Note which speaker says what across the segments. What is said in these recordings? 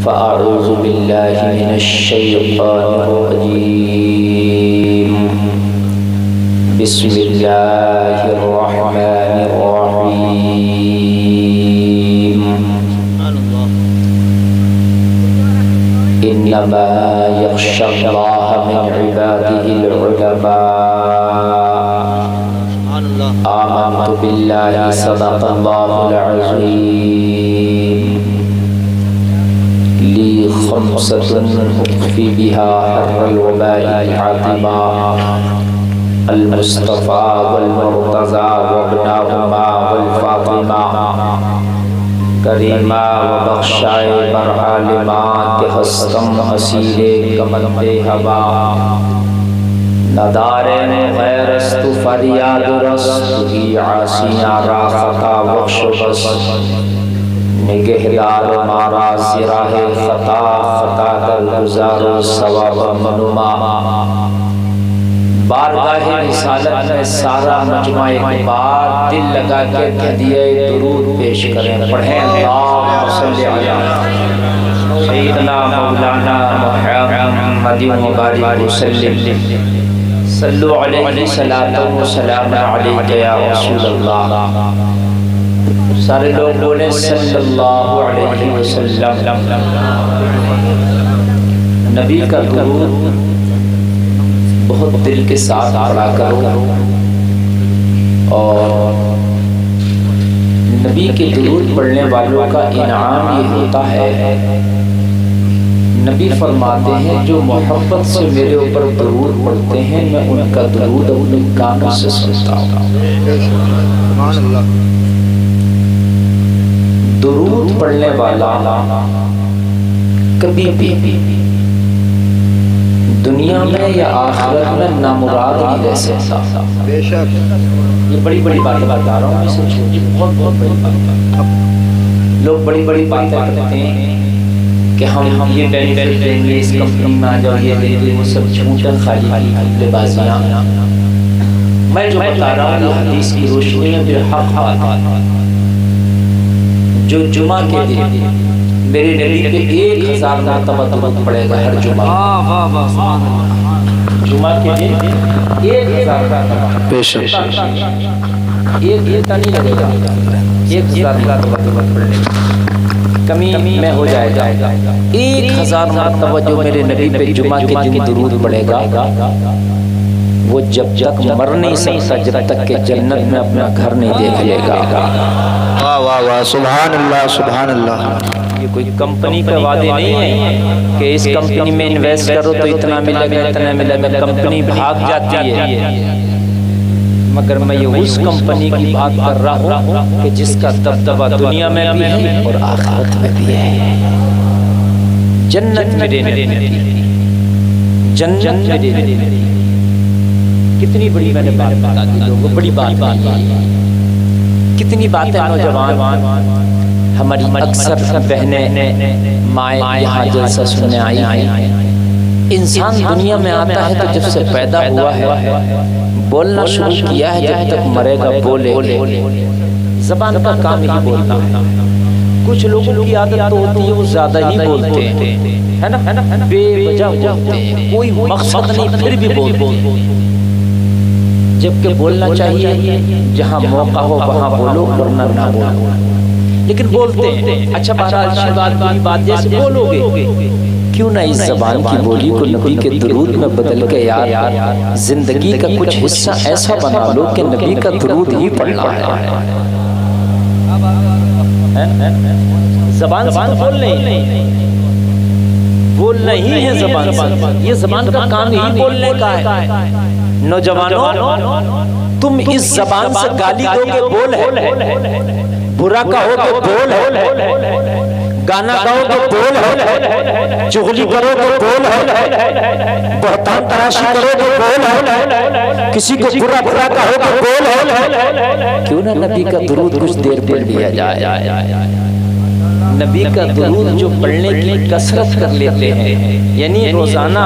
Speaker 1: فأعوذ بالله من الشيطان الرجيم بسم الله الرحمن الرحيم إنما يخشى الله من عباده العلماء آمنت بالله صدق الله العظيم لي خمسة أخفي بها حر الوباء العظيما المصطفى والمرتضى وابناهما والفاطمة کریمہ و بخشائے برحالمہ کہ ہستم اسیر کمند ہوا ندارین غیر است فریاد رست ہی عاصیاں را خطا بخش بس نگہدار مارا زراہ خطا خطا در گزار ثواب منما بارگاہ رسالت میں سارا مجمع اقبال دل لگا کے ہدیہ درود پیش کریں پڑھیں اللہم صلی علی سیدنا مولانا محمد مبارک وسلم صلو علیہ صلاۃ و سلام علیک یا رسول اللہ سارے لوگ بولیں صلی اللہ علیہ وسلم نبی کا درود بہت دل کے ساتھ پڑھا کرو اور نبی کے درود پڑھنے والوں کا انعام یہ ہوتا ہے نبی فرماتے ہیں جو محبت سے میرے اوپر درود پڑھتے ہیں میں ان کا درود اپنے کانوں سے سنتا ہوں درود پڑھنے والا کبھی بھی دنیا میں یا آخرت میں نامراد نہیں رہ سکتا یہ بڑی بڑی باتیں بتا رہا ہوں بہت بہت بڑی بات لوگ بڑی بڑی باتیں کرتے ہیں کہ ہم یہ بینیفٹ دیں گے اس کمپنی میں آ جاؤ یہ دیں گے وہ سب جھوٹا خالی خالی بازیاں میں جو بتا رہا ہوں حدیث کی روشنی میں بالحق بات جو جمعہ کے دن میرے نبی پہ 1000 مرتبہ درود پڑے گا ہر جمعہ جمعہ کے دن 1000 مرتبہ بے شک ایک نہیں لگے گا 1000 مرتبہ درود پڑھنے کمی میں ہو جائے گا 1000 مرتبہ جو میرے نبی پہ جمعہ کے دن درود پڑے گا وہ جب تک مر نہیں سکتا جب تک کہ جنت میں اپنا گھر نہیں دیکھ لے گا
Speaker 2: واہ واہ واہ سبحان اللہ سبحان اللہ
Speaker 1: یہ کوئی کمپنی کا وعدے نہیں ہے کہ اس کمپنی میں انویسٹ کرو تو اتنا ملے گا اتنا ملے گا کمپنی بھاگ جاتی ہے مگر میں یہ اس کمپنی کی بات کر رہا ہوں کہ جس کا دبدبہ دنیا میں بھی ہے اور آخرت میں بھی ہے جنت میں جنت میں کتنی بڑی میں نے بات بتا دی لوگوں بڑی بات کتنی باتیں نوجوان ہماری اکثر بہنیں مائیں یہاں جلسہ سننے آئی انسان دنیا میں آتا ہے تو جب سے پیدا ہوا ہے بولنا شروع کیا ہے جب تک مرے گا بولے زبان کا کام ہی بولنا ہے کچھ لوگوں کی عادت تو ہوتی ہے وہ زیادہ ہی بولتے ہیں ہے نا بے وجہ بولتے ہیں کوئی مقصد نہیں پھر بھی بولتے ہیں جبکہ بولنا چاہیے جہاں موقع ہو وہاں بولو ورنہ نہ بولو لیکن بولتے ہیں اچھا بات جیسے بولو گے کیوں نہ اس زبان کی بولی کو نبی کے درود میں بدل کے یار زندگی کا کچھ حصہ ایسا بنا لو کہ نبی کا درود ہی پڑھنا ہے زبان سے بولنا ہی ہے زبان سے یہ زبان کا کام ہی بولنے کا ہے نوجوانوں تم اس زبان سے گالی دو گے بول ہے برا کہو تو بول ہے گانا گاؤ تو بول ہے چغلی کرو تو بول ہے بہتان تراشی کرو تو بول ہے کسی کو برا برا کہو تو بول ہے کیوں نہ نبی کا درود کچھ دیر پڑھ لیا جائے نبی کا درود جو پڑھنے کی کثرت کر لیتے ہیں یعنی روزانہ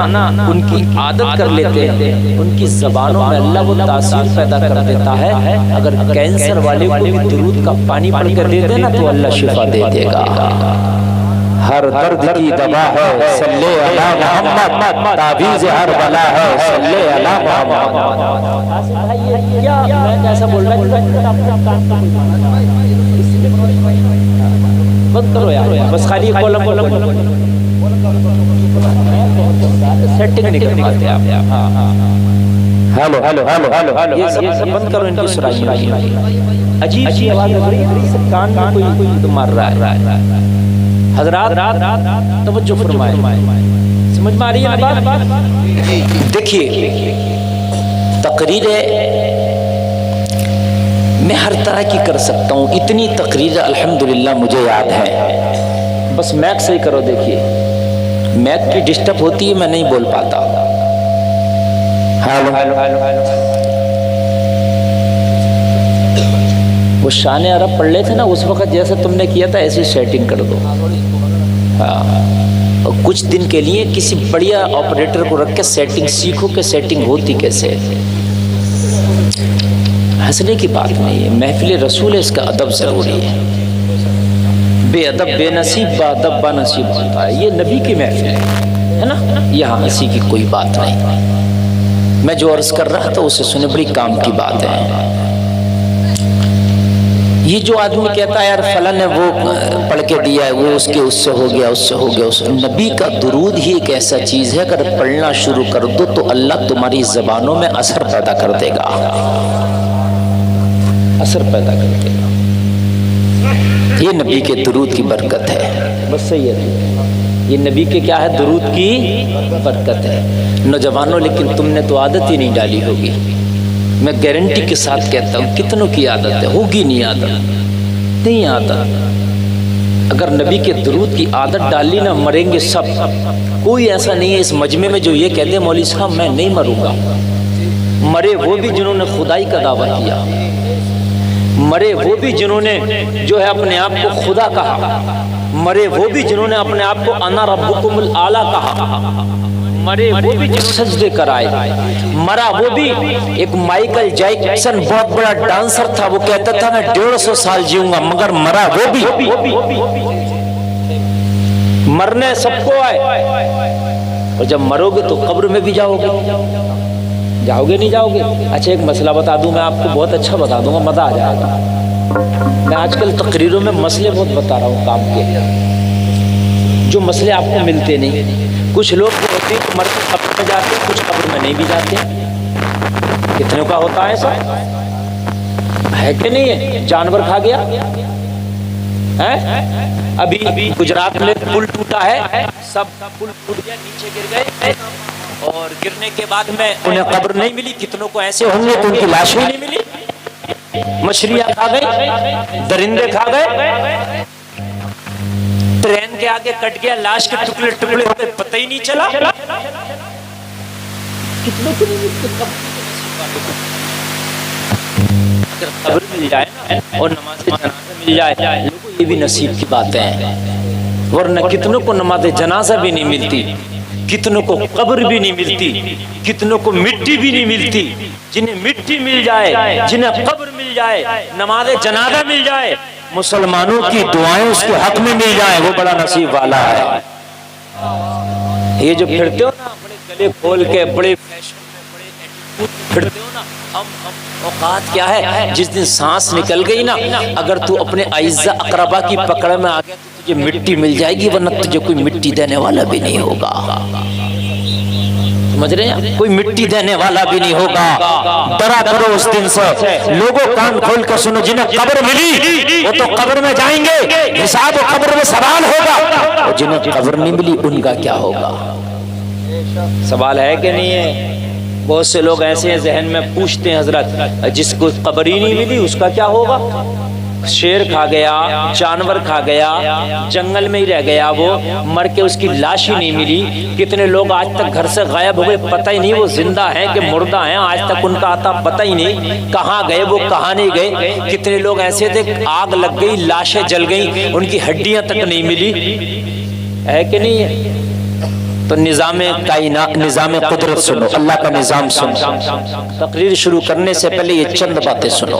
Speaker 1: ان کی عادت کر لیتے ہیں ان کی زبانوں میں اللہ وہ تاثیر پیدا کر دیتا ہے اگر کینسر والے کو بھی درود کا پانی پڑھ کر دے دینا تو اللہ شفا دے دے گا ہر درد کی دوا ہے صلی علی محمد، تعویذ ہر بلا ہے صلی علی محمد۔ میں ایسا بول رہا ہوں بند کرو یار، بس خالی کولم سیٹنگ نہیں کر پاتے آپ۔ ہیلو ہیلو ہیلو ہیلو، یہ سب بند کرو ان کی سرائی۔ عجیب سی آواز لگ رہی ہے، کان میں کوئی مار رہا ہے۔ حضرات توجہ فرمائیں، سمجھ میں آ رہی ہے بات؟ دیکھیے تقریریں میں ہر طرح کی کر سکتا ہوں، اتنی تقریر الحمدللہ مجھے یاد ہے۔ بس میک صحیح کرو، دیکھیے میک کی ڈسٹرب ہوتی ہے، میں نہیں بول پاتا۔ ہیلو ہیلو ہیلو ہیلو، وہ شان عرب پڑھ لے تھے نا اس وقت، جیسا تم نے کیا تھا ایسی سیٹنگ کر دو۔ ہاں، اور کچھ دن کے لیے کسی بڑھیا آپریٹر کو رکھ کے سیٹنگ سیکھو کہ سیٹنگ ہوتی کیسے ہے۔ ہنسنے کی بات نہیں ہے، محفل رسول ہے، اس کا ادب ضروری ہے۔ بے ادب بے نصیب، با ادب با نصیب ہوتا ہے۔ یہ نبی کی محفل ہے نا، یہاں ہنسی کی کوئی بات نہیں۔ میں جو عرض کر رہا تھا اسے سنے، بڑی کام کی بات ہے۔ یہ جو آدمی کہتا ہے یار فلاں نے وہ پڑھ کے دیا ہے، وہ اس سے ہو گیا، اس سے ہو گیا، نبی کا درود ہی ایک ایسا چیز ہے، اگر پڑھنا شروع کر دو تو اللہ تمہاری زبانوں میں اثر پیدا کر دے گا، اثر پیدا کر دے گا۔ یہ نبی کے درود کی برکت ہے، بس صحیح ہے، یہ نبی کے کیا ہے، درود کی برکت ہے۔ نوجوانوں لیکن تم نے تو عادت ہی نہیں ڈالی ہوگی، میں گارنٹی کے ساتھ کہتا ہوں کتنوں کی عادت ہے، ہوگی نہیں عادت، نہیں عادت۔ اگر نبی کے درود کی عادت ڈالی نا، مریں گے سب۔ کوئی ایسا نہیں ہے اس مجمع میں جو یہ کہہ دے مولوی صاحب میں نہیں مروں گا۔ مرے وہ بھی جنہوں نے خدائی کا دعویٰ کیا، مرے وہ بھی جنہوں نے جو ہے اپنے آپ کو خدا کہا، مرے وہ بھی جنہوں نے اپنے آپ کو انا ربکم الاعلی کہا، مرے وہ بھی جو سجدے کرائے، مرا وہ بھی ایک مائیکل جیکسن بہت بڑا ڈانسر تھا، وہ کہتا تھا میں 150 سال جیوں گا، مگر مرا وہ بھی۔ مرنے سب کو آئے، اور جب مرو گے تو قبر میں بھی جاؤ گے، جاؤ گے نہیں جاؤ گے؟ اچھا ایک مسئلہ بتا دوں میں آپ کو، بہت اچھا بتا دوں گا، مزہ آ جائے گا۔ میں آج کل تقریروں میں مسئلے بہت بتا رہا ہوں کام کے، جو مسئلے آپ کو ملتے نہیں۔ کچھ لوگ جو ہوتے ہیں مر کے قبر میں جاتے ہیں، کچھ قبر میں نہیں بھی جاتے۔ کتنے کا ہوتا ہے ایسا؟ ہے کہ نہیں ہے؟ جانور کھا گیا ہے؟ ابھی گجرات میں پل ٹوٹا ہے، سب پل ٹوٹ گیا، نیچے گر گئے، اور گرنے کے بعد میں انہیں قبر نہیں ملی۔ کتنوں کو ایسے ہوں گے تو ان کی لاشیں نہیں ملی، مچھلیاں کھا گئی، درندے کھا گئے، ٹرین کے آگے کٹ گیا، لاش کے ٹکڑے ٹکڑے ہو گئے، پتہ ہی نہیں چلا۔ کتنوں کو اگر قبر مل جائے اور نماز جنازہ مل جائے، لوگوں یہ بھی نصیب کی باتیں ہیں، ورنہ کتنوں کو نماز جنازہ بھی نہیں ملتی، کتنوں کو قبر بھی نہیں ملتی، کتنوں کو مٹی بھی نہیں ملتی۔ جنہیں مٹی مل جائے، جنہیں قبر مل جائے، نماز جنازہ مل جائے، مسلمانوں کی دعائیں اس کے حق میں مل جائیں، وہ بڑا نصیب والا ہے۔ یہ جو پھرتے ہو نا بڑے گلے کھول کے، بڑے فیشن میں، بڑے ایٹیٹیوڈ میں پھرتے ہو نا، ہم اوقات کیا ہے، جس دن سانس نکل گئی نا، اگر تو اپنے اعزا اقربا کی پکڑ میں آ گیا تو تجھے مٹی مل جائے گی، ورنہ تجھے کوئی مٹی دینے والا بھی نہیں ہوگا۔ سمجھ رہے ہیں؟ کوئی مٹی دینے والا بھی نہیں ہوگا۔ ڈرا کرو اس دن سے۔ لوگوں کان کھول کر سنو، جنہیں قبر ملی وہ تو قبر میں جائیں گے، حساب و قبر میں سوال ہوگا، اور جنہیں قبر نہیں ملی ان کا کیا ہوگا؟ سوال ہے کہ نہیں ہے؟ بہت سے لوگ ایسے ہیں ذہن میں پوچھتے ہیں حضرت جس کو قبر ہی نہیں ملی اس کا کیا ہوگا؟ شیر کھا گیا، جانور کھا گیا، جنگل میں ہی رہ گیا، وہ مر کے اس کی لاش ہی نہیں ملی۔ کتنے لوگ آج تک گھر سے غائب ہوئے، پتہ ہی نہیں وہ زندہ ہیں کہ مردہ ہیں، آج تک ان کا آتا پتہ ہی نہیں، کہاں گئے وہ، کہاں نہیں گئے۔ کتنے لوگ ایسے تھے آگ لگ گئی، لاشیں جل گئیں، ان کی ہڈیاں تک نہیں ملی، ہے کہ نہیں ہے؟ تو نظام کائنات، نظام قدرت سنو، اللہ کا نظام سنو۔ تقریر شروع کرنے سے پہلے یہ چند باتیں سنو۔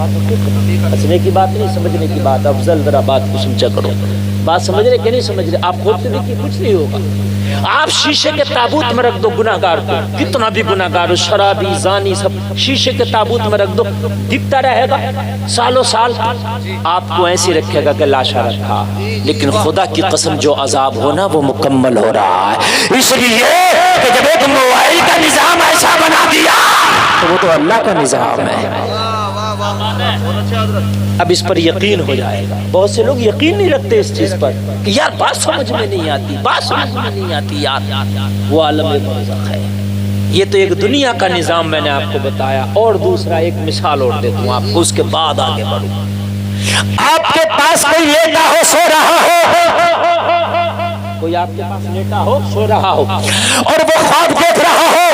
Speaker 1: ہنسنے کی بات نہیں، سمجھنے کی بات. افضل ذرا بات کو سمجھا کرو. بات سمجھ رہے کہ نہیں سمجھ رہے؟ آپ کھولتے دیکھیے کچھ نہیں ہوگا. آپ شیشے کے تابوت میں رکھ دو گناہگار کو، کتنا بھی گناہگار ہو، شرابی زانی سب شیشے کے تابوت میں رکھ دو، دکھتا رہے گا سالوں سال. آپ کو ایسے رکھے گا کہ لاشا رکھا. لیکن خدا کی قسم جو عذاب ہونا وہ مکمل ہو رہا ہے. اس لیے کہ جب ایک موبائل کا نظام ایسا بنا دیا تو وہ تو اللہ کا نظام ہے. اب اس پر یقین ہو جائے گا. بہت سے لوگ یقین نہیں رکھتے اس چیز پر کہ یار بات سمجھ میں نہیں آتی، بات سمجھ میں نہیں آتی. یار وہ عالم برزخ ہے. یہ تو ایک دنیا کا نظام میں نے آپ کو بتایا. اور دوسرا ایک مثال اور دیتا ہوں آپ کو، اس کے بعد آگے بڑھوں. آپ کے پاس کوئی لیٹا ہو، سو رہا ہو، کوئی آپ کے پاس لیٹا ہو، سو رہا ہو، اور وہ خواب دیکھ رہا ہو.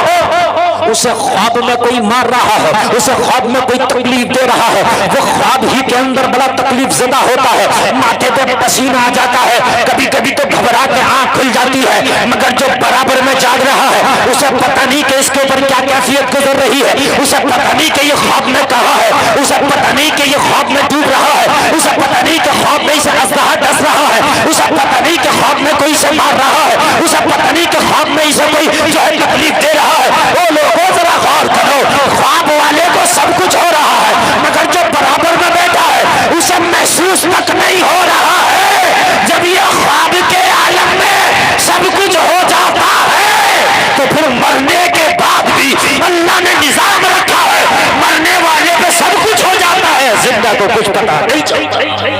Speaker 1: اسے خواب میں کوئی مار رہا ہے، اسے خواب میں کوئی تکلیف دے رہا ہے. وہ خواب ہی کے اندر بڑا تکلیف زدہ ہوتا ہے، ماتھے پہ پسینہ آ جاتا ہے، کبھی کبھی تو گھبرا کے آنکھ کھل جاتی ہے. مگر جو برابر میں جاگ رہا ہے اسے پتہ نہیں کہ اس کے اوپر کیا کیفیت گزر رہی ہے. اسے پتہ نہیں کہ یہ خواب میں کہا ہے، اسے پتہ نہیں کہ یہ خواب میں ڈوب رہا ہے، اسے پتہ نہیں کہ خواب میں اسے اژدہا ڈس رہا ہے، اسے پتہ نہیں کہ خواب میں کوئی اسے مار رہا ہے، اسے پتہ نہیں کہ خواب میں اسے کوئی جو ہے تکلیف دے رہا ہے. وہ لوگوں ذرا غور کرو، خواب والے کو سب کچھ ہو رہا ہے مگر جو برابر میں بیٹھا ہے اسے محسوس تک نہیں ہو رہا ہے. جب یہ خواب کے عالم میں سب کچھ ہو جاتا ہے تو پھر مرنے کے بعد بھی اللہ نے نظام رکھا ہے. مرنے والے پہ سب کچھ ہو جاتا ہے، زندہ کو کچھ پتا نہیں چلتا.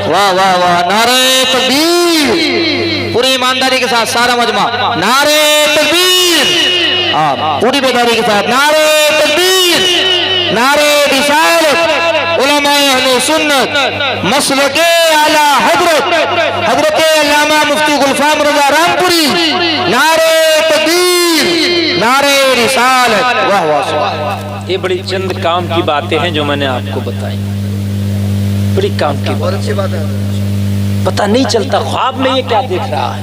Speaker 2: واہ واہ واہ، نعرہ تکبیر. پوری ایمانداری کے ساتھ سارا مجمع نعرہ تکبیر. پوری بیداری کے ساتھ نعرہ تکبیر، نعرہ رسالت. علماء اہل سنت مسلک اعلی حضرت علامہ مفتی گلفام رضا رامپوری، نعرہ تکبیر، نعرہ رسالت. واہ واہ.
Speaker 1: یہ بڑی چند کام کی باتیں ہیں جو میں نے آپ کو بتائی. بڑی کام کی بات ہے. پتہ نہیں چلتا خواب میں یہ کیا دیکھ رہا ہے.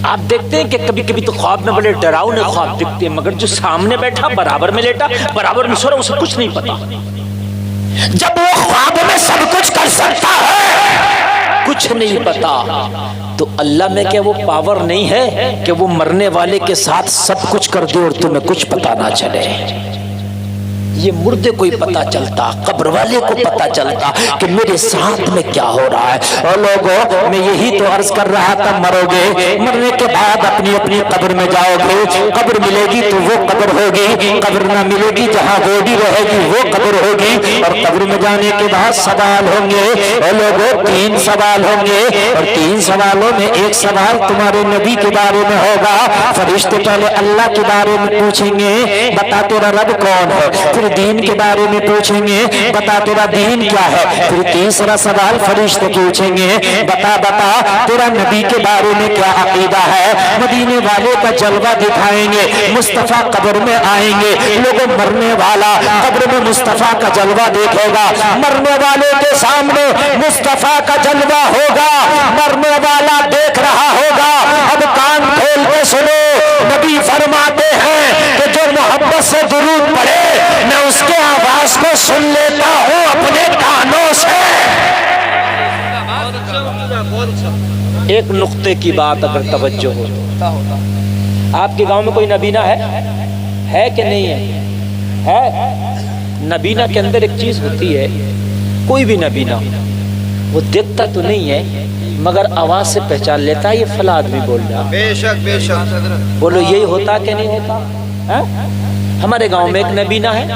Speaker 1: آپ دیکھتے ہیں کہ کبھی کبھی تو خواب میں بڑے ڈراؤنے خواب دکھتے ہیں، مگر جو سامنے بیٹھا برابر میں لیٹا برابر میں سو رہا اسے کچھ نہیں پتا. جب وہ خواب میں سب کچھ کر سکتا ہے کچھ نہیں پتا تو اللہ میں کیا وہ پاور نہیں ہے کہ وہ مرنے والے کے ساتھ سب کچھ کر دے اور تمہیں کچھ پتا نہ چلے. یہ مردے کو ہی پتا چلتا، قبر والے کو پتا چلتا کہ میرے ساتھ میں کیا ہو رہا ہے. اور لوگوں میں یہی تو عرض کر رہا تھا، مرو گے، مرنے کے بعد اپنی اپنی قبر میں جاؤ گے. قبر ملے گی تو وہ قبر ہوگی، قبر نہ ملے گی جہاں گوڈی رہے گی وہ قبر ہوگی. اور قبر میں جانے کے بعد سوال ہوں گے. اور لوگوں 3 سوال ہوں گے، اور 3 سوالوں میں ایک سوال تمہارے نبی کے بارے میں ہوگا. فرشتے پہلے اللہ کے بارے میں پوچھیں گے، بتا تیرا رب کون ہے. پھر دین کے بارے میں پوچھیں گے، بتا تیرا دین کیا ہے. پھر تیسرا سوال فرشتے پوچھیں گے، بتا تیرا نبی کے بارے میں کیا عقیدہ ہے. مدینے والے کا جلوہ دکھائیں گے، مصطفیٰ قبر میں آئیں گے. لوگوں مرنے والا قبر میں مصطفیٰ کا جلوہ دیکھے گا، مرنے والے کے سامنے مصطفیٰ کا جلوہ ہوگا، مرنے والا دیکھ رہا ہوگا. اب کان کھول کے سنو، نبی فرماتے ہیں کہ جو محبت سے درود پڑھے میں اس کے آواز کو سن لیتا ہوں اپنے کانوں سے. ایک نقطے کی بات اگر توجہ ہو تو، آپ کے گاؤں میں کوئی نبینہ ہے کہ نہیں ہے؟ نبینہ کے اندر ایک چیز ہوتی ہے، کوئی بھی نبینہ وہ دیکھتا تو نہیں ہے مگر آواز سے پہچان لیتا ہے یہ فلاں آدمی بول رہا. بے شک بے شک. بولو یہی ہوتا کہ نہیں ہوتا؟ ہمارے گاؤں میں ایک نبینہ ہے،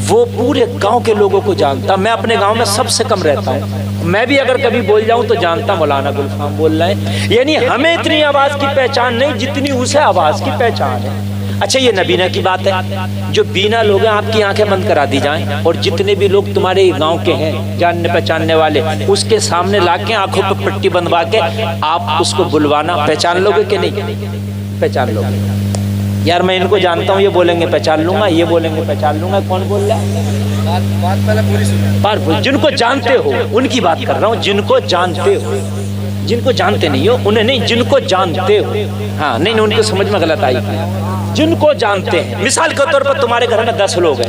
Speaker 1: وہ پورے گاؤں کے لوگوں کو جانتا. میں اپنے گاؤں میں سب سے کم رہتا ہوں، میں بھی اگر کبھی بول جاؤں تو جانتا مولانا گلفام بول رہے ہیں. یعنی ہمیں اتنی آواز کی پہچان نہیں جتنی اسے آواز کی پہچان ہے. اچھا یہ نبینہ کی بات ہے. جو بینا لوگ ہیں آپ کی آنکھیں بند کرا دی جائیں اور جتنے بھی لوگ تمہارے گاؤں کے ہیں جاننے پہچاننے والے اس کے سامنے لا کے آنکھوں پہ پٹی بندوا کے آپ اس کو بلوانا، پہچان لوگے کہ نہیں پہچان لوگے؟ یار میں ان کو جانتا ہوں، یہ بولیں گے پہچان لوں گا، یہ بولیں گے پہچان لوں گا. کون بول رہا ہے؟ جن کو جانتے ہو ان کی بات کر رہا ہوں. جن کو جانتے ہو، جن کو جانتے نہیں ہو انہیں نہیں، جن کو جانتے ہو. ہاں نہیں ان کو سمجھ میں غلط آئی. جن کو جانتے ہیں، مثال کے طور پر تمہارے گھر میں 10 لوگ ہیں،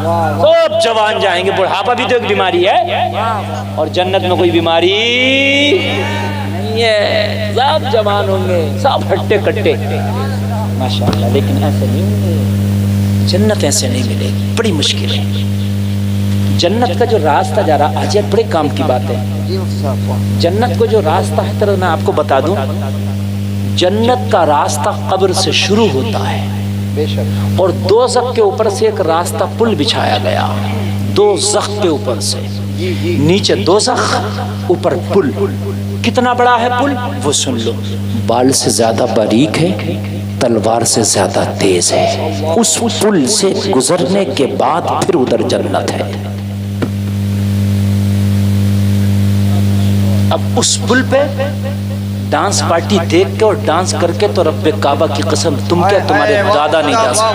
Speaker 3: سب جوان جائیں گے. بڑھاپا بھی تو ایک بیماری ہے, اور جنت میں کوئی بیماری نہیں ہے. سب جوان ہوں گے, سب ہٹے کٹے ماشاءاللہ. لیکن ایسے نہیں ہوں گے, جنت ایسے نہیں ملے گی, بڑی مشکل ہے. جنت کا جو راستہ جا رہا, آج ایک بڑے کام کی بات ہے. جنت کو جو راستہ ہے طرح میں آپ کو بتا دوں, جنت کا راستہ قبر سے شروع ہوتا ہے, اور دوزخ کے اوپر سے ایک راستہ پل بچھایا گیا. دوزخ کے اوپر سے نیچے دوزخ, اوپر پل. کتنا بڑا ہے پل وہ سن لو. بال سے زیادہ باریک ہے, تلوار سے زیادہ تیز ہے. اس پل سے گزرنے کے بعد پھر ادھر جنت ہے. اب اس پل پہ ڈانس پارٹی دیکھ کے اور ڈانس کر کے تو رب کعبہ کی قسم تم کیا تمہارے دادا نہیں جا سکتے.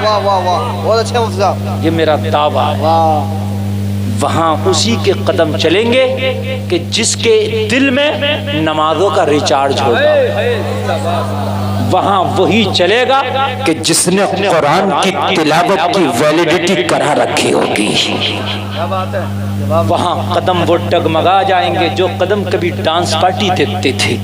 Speaker 3: یہ میرا دعویٰ ہے. وہاں اسی کے قدم چلیں گے کہ جس کے دل میں نمازوں کا ریچارج ہوگا. وہاں وہی چلے گا کہ جس نے قرآن کی تلاوت کی ویلیڈیٹی کرا رکھی ہوگی. وہاں قدم وہ ڈگمگا جائیں گے جو قدم کبھی ڈانس پارٹی دیکھتے تھے,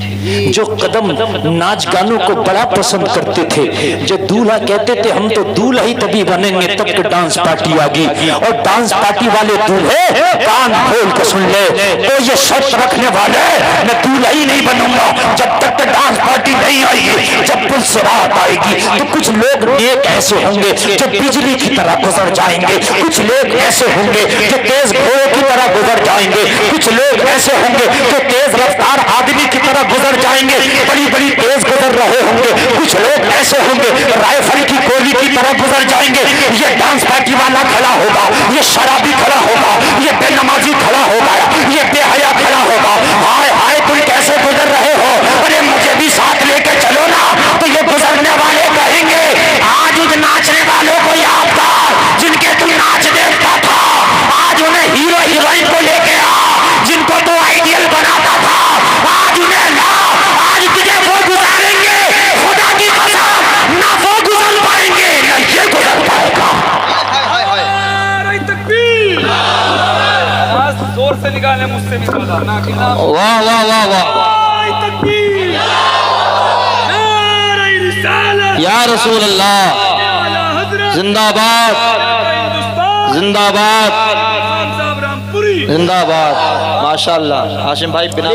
Speaker 3: جو قدم ناچ گانوں کو بڑا پسند کرتے تھے, جو دولہا کہتے تھے ہم تو دولہا ہی تبھی بنیں گے تب کہ ڈانس پارٹی آ گئی. اور ڈانس پارٹی والے دولہے کان کھول کے سن لے, تو یہ شرط رکھنے والے میں دولہا ہی نہیں بنوں گا جب تک کہ ڈانس پارٹی نہیں آئی ہے. جب پل صراط آئے گی تو کچھ لوگ نیک ایسے ہوں گے جو بجلی کی طرح گزر جائیں گے, کچھ لوگ ایسے ہوں گے جو تیز گھوڑے کی طرح گزر جائیں گے, کچھ لوگ ایسے ہوں گے جو تیز رفتار آدمی کی طرح گزر جائیں گے, بڑی بڑی تیز گزر رہے ہوں گے. کچھ لوگ ایسے ہوں گے رائفل کی گولی کی طرح گزر جائیں گے. یہ ڈانس پارٹی والا کھڑا ہوگا, یہ شرابی کھڑا ہوگا, یہ بے نمازی کھڑا ہوگا, یہ بے حیا کھڑا ہوگا. ہائے ہائے تم کیسے گزر رہے ہو, ارے مجھے بھی ساتھ لے کے چلو نا. تو یہ گزرنے والے کہیں گے آج ان ناچنے والوں کو یاد کر جن کے تم ناچ دیکھتا تھا, آج انہیں ہیرو ہیروئن کو لے کے آ جن کو تو آئیڈیل بناتا تھا, آج انہیں لا, آج تجھے وہ گزاریں گے خدا کی قسم, نہ وہ گزر پائیں گے نہ یہ گزر پائے گا.
Speaker 2: زور سے نکالے مجھ سے بھی. واہ واہ واہ واہ, یا رسول اللہ, زندہ باد زندہ باد زندہ باد. ماشاءاللہ ہاشم بھائی بنا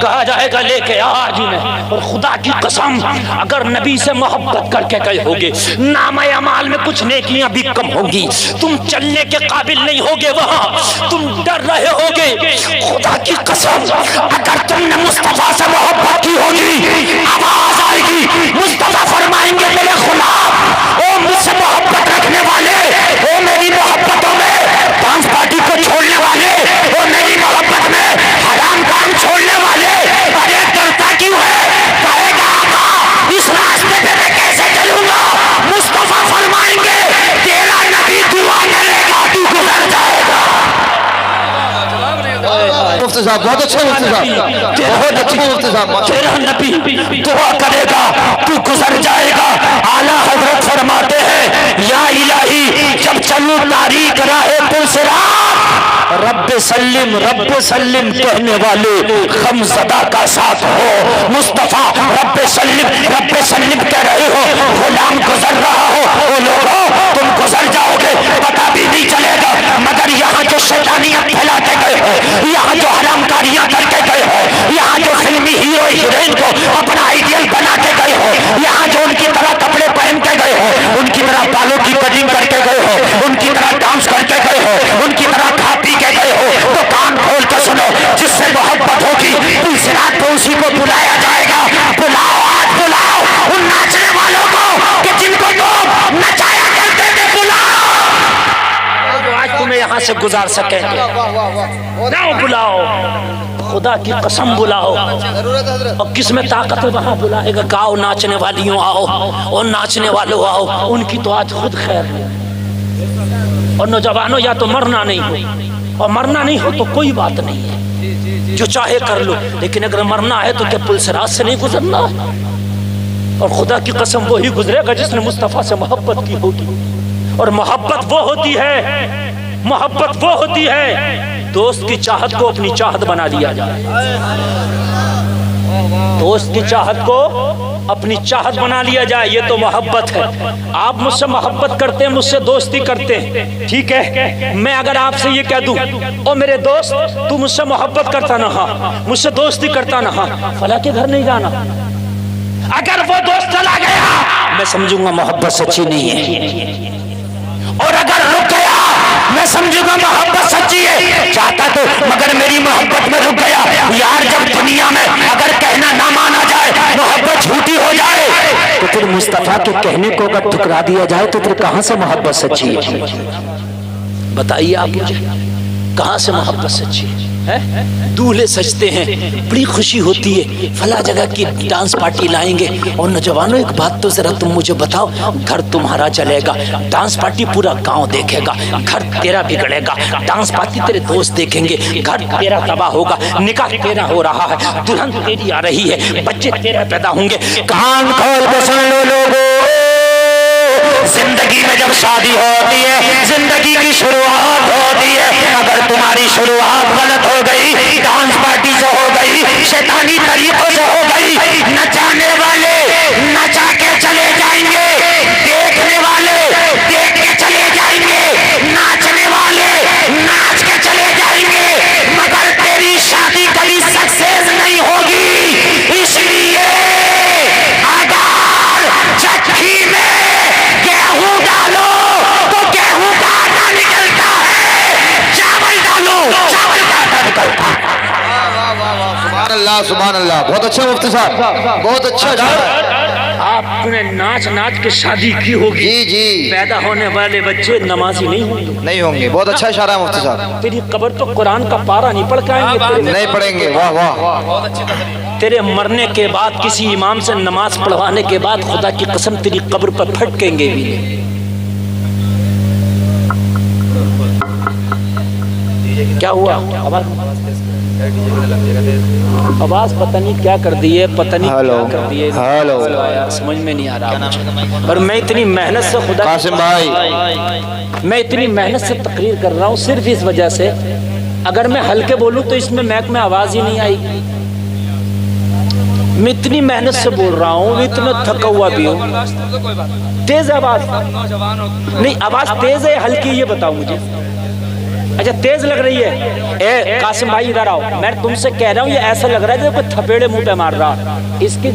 Speaker 3: کہا جائے گا لے کے آج انہیں. اور خدا کی قسم اگر نبی سے محبت کر کے گئے ہوگے, نام اعمال میں کچھ نیکیاں بھی کم ہوں گی, تم چلنے کے قابل نہیں ہوگے, وہاں تم ڈر رہے ہوگے. خدا کی قسم اگر تم نے مصطفیٰ سے محبت کی ہوگی, آواز آئے گی, مصطفیٰ فرمائیں گے میرے خلاف او مجھ سے محبت رکھنے والے, او میری محبتوں میں ڈانس پارٹی کو چھوڑنے والے, او میری محبت میں حرام کام چھوڑنے والے, ارے ڈرتا کیوں ہے؟ کہے گا آقا اس راستے پہ میں کیسے چلوں گا؟ مصطفیٰ فرمائیں گے تیرا نبی دعا کرے گا تو گزر جائے گا.
Speaker 2: مفتی صاحب بہت اچھے, مفتی صاحب بہت اچھے مفتی صاحب.
Speaker 3: تیرا نبی دعا کرے گا تو گزر جائے گا. اعلیٰ حضرت فرماتے ہیں یا الہی جب چلوں تاریک راہ پل صراط, رب سلم کہنے والے غم زدہ کا ساتھ ہو. مصطفیٰ رب سلم کہہ رہے ہو, غلام گزر رہا ہو, وہ لوگوں تم گزر جاؤ گے پتہ بھی نہیں چلے گا, مگر یہاں جو شیطانیت پھیلاتے گئے ہو, یہاں جو حرام کاریاں کر کے گئے ہو, یہاں جو فلمی ہیرو ہیروئن کو اپنا آئیڈیل بنا کے گئے ہو, یہاں جو ان کی طرح کپڑے پہن کے گئے ہو, ان کی طرح بالوں کی کٹنگ کر کے گئے ہو, ان کی طرح ڈانس کر کے گئے ہو, ان کی طرح کھا پی کے گئے ہو, تو کان کھول کے سنو, جس سے محبت ہوگی پل صراط پہ اسی کو بلایا جائے گا. بلاؤ آج بلاؤ ان ناچنے والوں کو کہ جن کو لوگ نچایا کرتے تھے, بلاؤ آج تمہیں یہاں سے گزار سکیں گے. نہ بلاؤ, خدا کی قسم بلاؤ. اور کس میں طاقت ہے وہاں بلائے گا, کہاؤ ناچنے والیوں آؤ, اور ناچنے والوں آؤ, ان کی تو آج خود خیر ہے. اور نوجوانوں یا تو مرنا نہیں ہو, اور مرنا نہیں ہو تو کوئی بات نہیں ہے, جو چاہے کر لو, لیکن اگر مرنا ہے تو کیا پل صراط سے نہیں گزرنا ہے؟ اور خدا کی قسم وہی گزرے گا جس نے مصطفیٰ سے محبت کی ہوگی. اور محبت وہ ہوتی ہے دوست کی چاہت کو اپنی چاہت بنا لیا جائے، دوست کی چاہت کو اپنی چاہت بنا لیا جائے، یہ تو محبت ہے۔ آپ مجھ سے محبت کرتے ہیں، مجھ سے دوستی کرتے ہیں، ٹھیک ہے، میں اگر آپ سے یہ کہہ دوں او میرے دوست تو مجھ سے محبت کرتا نہ مجھ سے دوستی کرتا نہ فلاں کے گھر نہیں جانا، اگر وہ دوست چلا گیا میں سمجھوں گا محبت سچی نہیں ہے، اور اگر رک گیا میں سمجھوں گا محبت سچی ہے۔ چاہتا تو مگر میری محبت میں رک گیا۔ یار جب دنیا میں اگر کہنا نہ مانا جائے، محبت جھوٹی ہو جائے، تو پھر مصطفیٰ کے کہنے کو اگر ٹھکرا دیا جائے تو پھر کہاں سے محبت سچی ہے؟ بتائیے آپ مجھے، کہاں سے محبت سچی ہے؟ دولہے سجتے ہیں، بڑی خوشی ہوتی ہے، فلاں جگہ کی ڈانس پارٹی لائیں گے، اور نوجوانوں ایک بات تو ذرا تم مجھے بتاؤ، گھر تمہارا چلے گا، ڈانس پارٹی پورا گاؤں دیکھے گا، گھر تیرا بگڑے گا، ڈانس پارٹی تیرے دوست دیکھیں گے، گھر تیرا تباہ ہوگا، نکاح تیرا ہو رہا ہے، دلہن تیری آ رہی ہے، بچے تیرے پیدا ہوں گے۔ کان کھول کے سن لو لوگو، زندگی میں جب شادی ہوتی ہے، زندگی کی شروعات ہوتی ہے، اگر تمہاری شروعات غلط ہو گئی، ڈانس پارٹی سے ہو گئی، شیطانی طریقوں سے ہو گئی، نچانے والے نچا کے چلے جائیں گے، دیکھنے والے دیکھ کے چلے جائیں گے، ناچنے والے ناچ کے چلے جائیں گے، مگر تیری شادی کبھی سکسیس نہیں ہوگی۔ اس لیے اگر چکی میں گیہوں ڈالو تو گیہوں کا آٹا نکلتا ہے، چاول ڈالو چاول کا آٹا نکلتا ہے۔
Speaker 2: سبحان اللہ سبحان اللہ، بہت اچھا مفتی صاحب، بہت اچھا۔
Speaker 3: آپ نے ناچ ناچ کے شادی کی ہوگی،
Speaker 2: جی جی،
Speaker 3: پیدا ہونے والے بچے نمازی نہیں ہوں گے،
Speaker 2: نہیں ہوں گے، بہت اچھا اشارہ ہے مفتی صاحب۔
Speaker 3: تیری قبر تو قرآن کا پارا نہیں پڑھ کے آئیں گے،
Speaker 2: نہیں پڑھیں گے، واہ واہ۔
Speaker 3: تیرے مرنے کے بعد کسی امام سے نماز پڑھوانے کے بعد خدا کی قسم تیری قبر پر پھٹکیں گے بھی نہیں۔ کیا ہوا؟ آواز پتہ نہیں کیا کر دی ہے، پتہ نہیں کیا کر دی ہے، یار سمجھ میں نہیں آ رہا مجھے۔ اور میں اتنی محنت سے خدا
Speaker 2: قاسم بھائی،
Speaker 3: میں اتنی محنت سے تقریر کر رہا ہوں صرف اس وجہ سے، اگر میں ہلکے بولوں تو اس میں میک میں آواز ہی نہیں آئی گی۔ میں اتنی محنت سے بول رہا ہوں، اتنا تھکا ہوا بھی ہوں۔ تیز آواز نہیں، آواز تیز ہے ہلکی، یہ بتاؤ مجھے۔ اچھا تیز لگ رہی ہے؟ اے قاسم بھائی ادھر آؤ، میں تم سے کہہ رہا ہوں یہ ایسا لگ رہا ہے جیسے کوئی تھپیڑے منہ پہ مار رہا۔ اس کی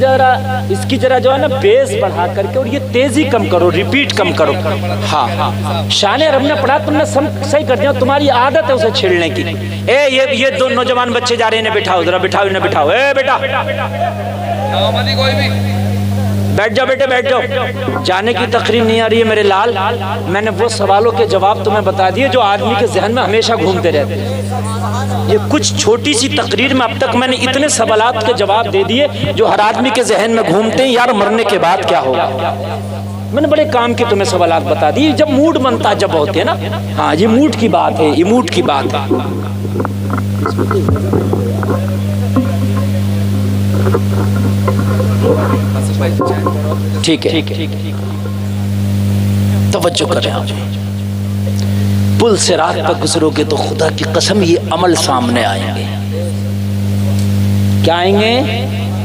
Speaker 3: ذرا جو ہے نا بیس بڑھا کر کے، اور یہ تیزی کم کرو، ریپیٹ کم کرو۔ ہاں شان رب نے پڑھا، تم نے صحیح کر دیا، تمہاری عادت ہے اسے چھیڑنے کی۔ اے یہ دو نوجوان بچے جا رہے ہیں، بٹھاؤ ذرا، بٹھاؤ انہیں، بٹھاؤ۔ اے بیٹا بیٹھ جاؤ، بیٹے بیٹھ جاؤ۔ جانے کی تقریر نہیں آ رہی ہے میرے لال، میں نے وہ سوالوں کے جواب تمہیں بتا دیے جو آدمی کے ذہن میں ہمیشہ گھومتے رہتے ہیں۔ یہ کچھ چھوٹی سی تقریر میں اب تک میں نے اتنے سوالات کے جواب دے دیے جو ہر آدمی کے ذہن میں گھومتے ہیں، یار مرنے کے بعد کیا ہوگا۔ میں نے بڑے کام کے تمہیں سوالات بتا دی، جب موڈ بنتا جب ہوتے ہیں نا۔ ہاں یہ موڈ کی بات ہے، یہ موڈ کی بات ہے۔ ٹھیک ہے، توجہ کریں آپ۔ پل صراط پر گزرو گے تو خدا کی قسم یہ عمل سامنے آئیں گے۔ کیا آئیں گے؟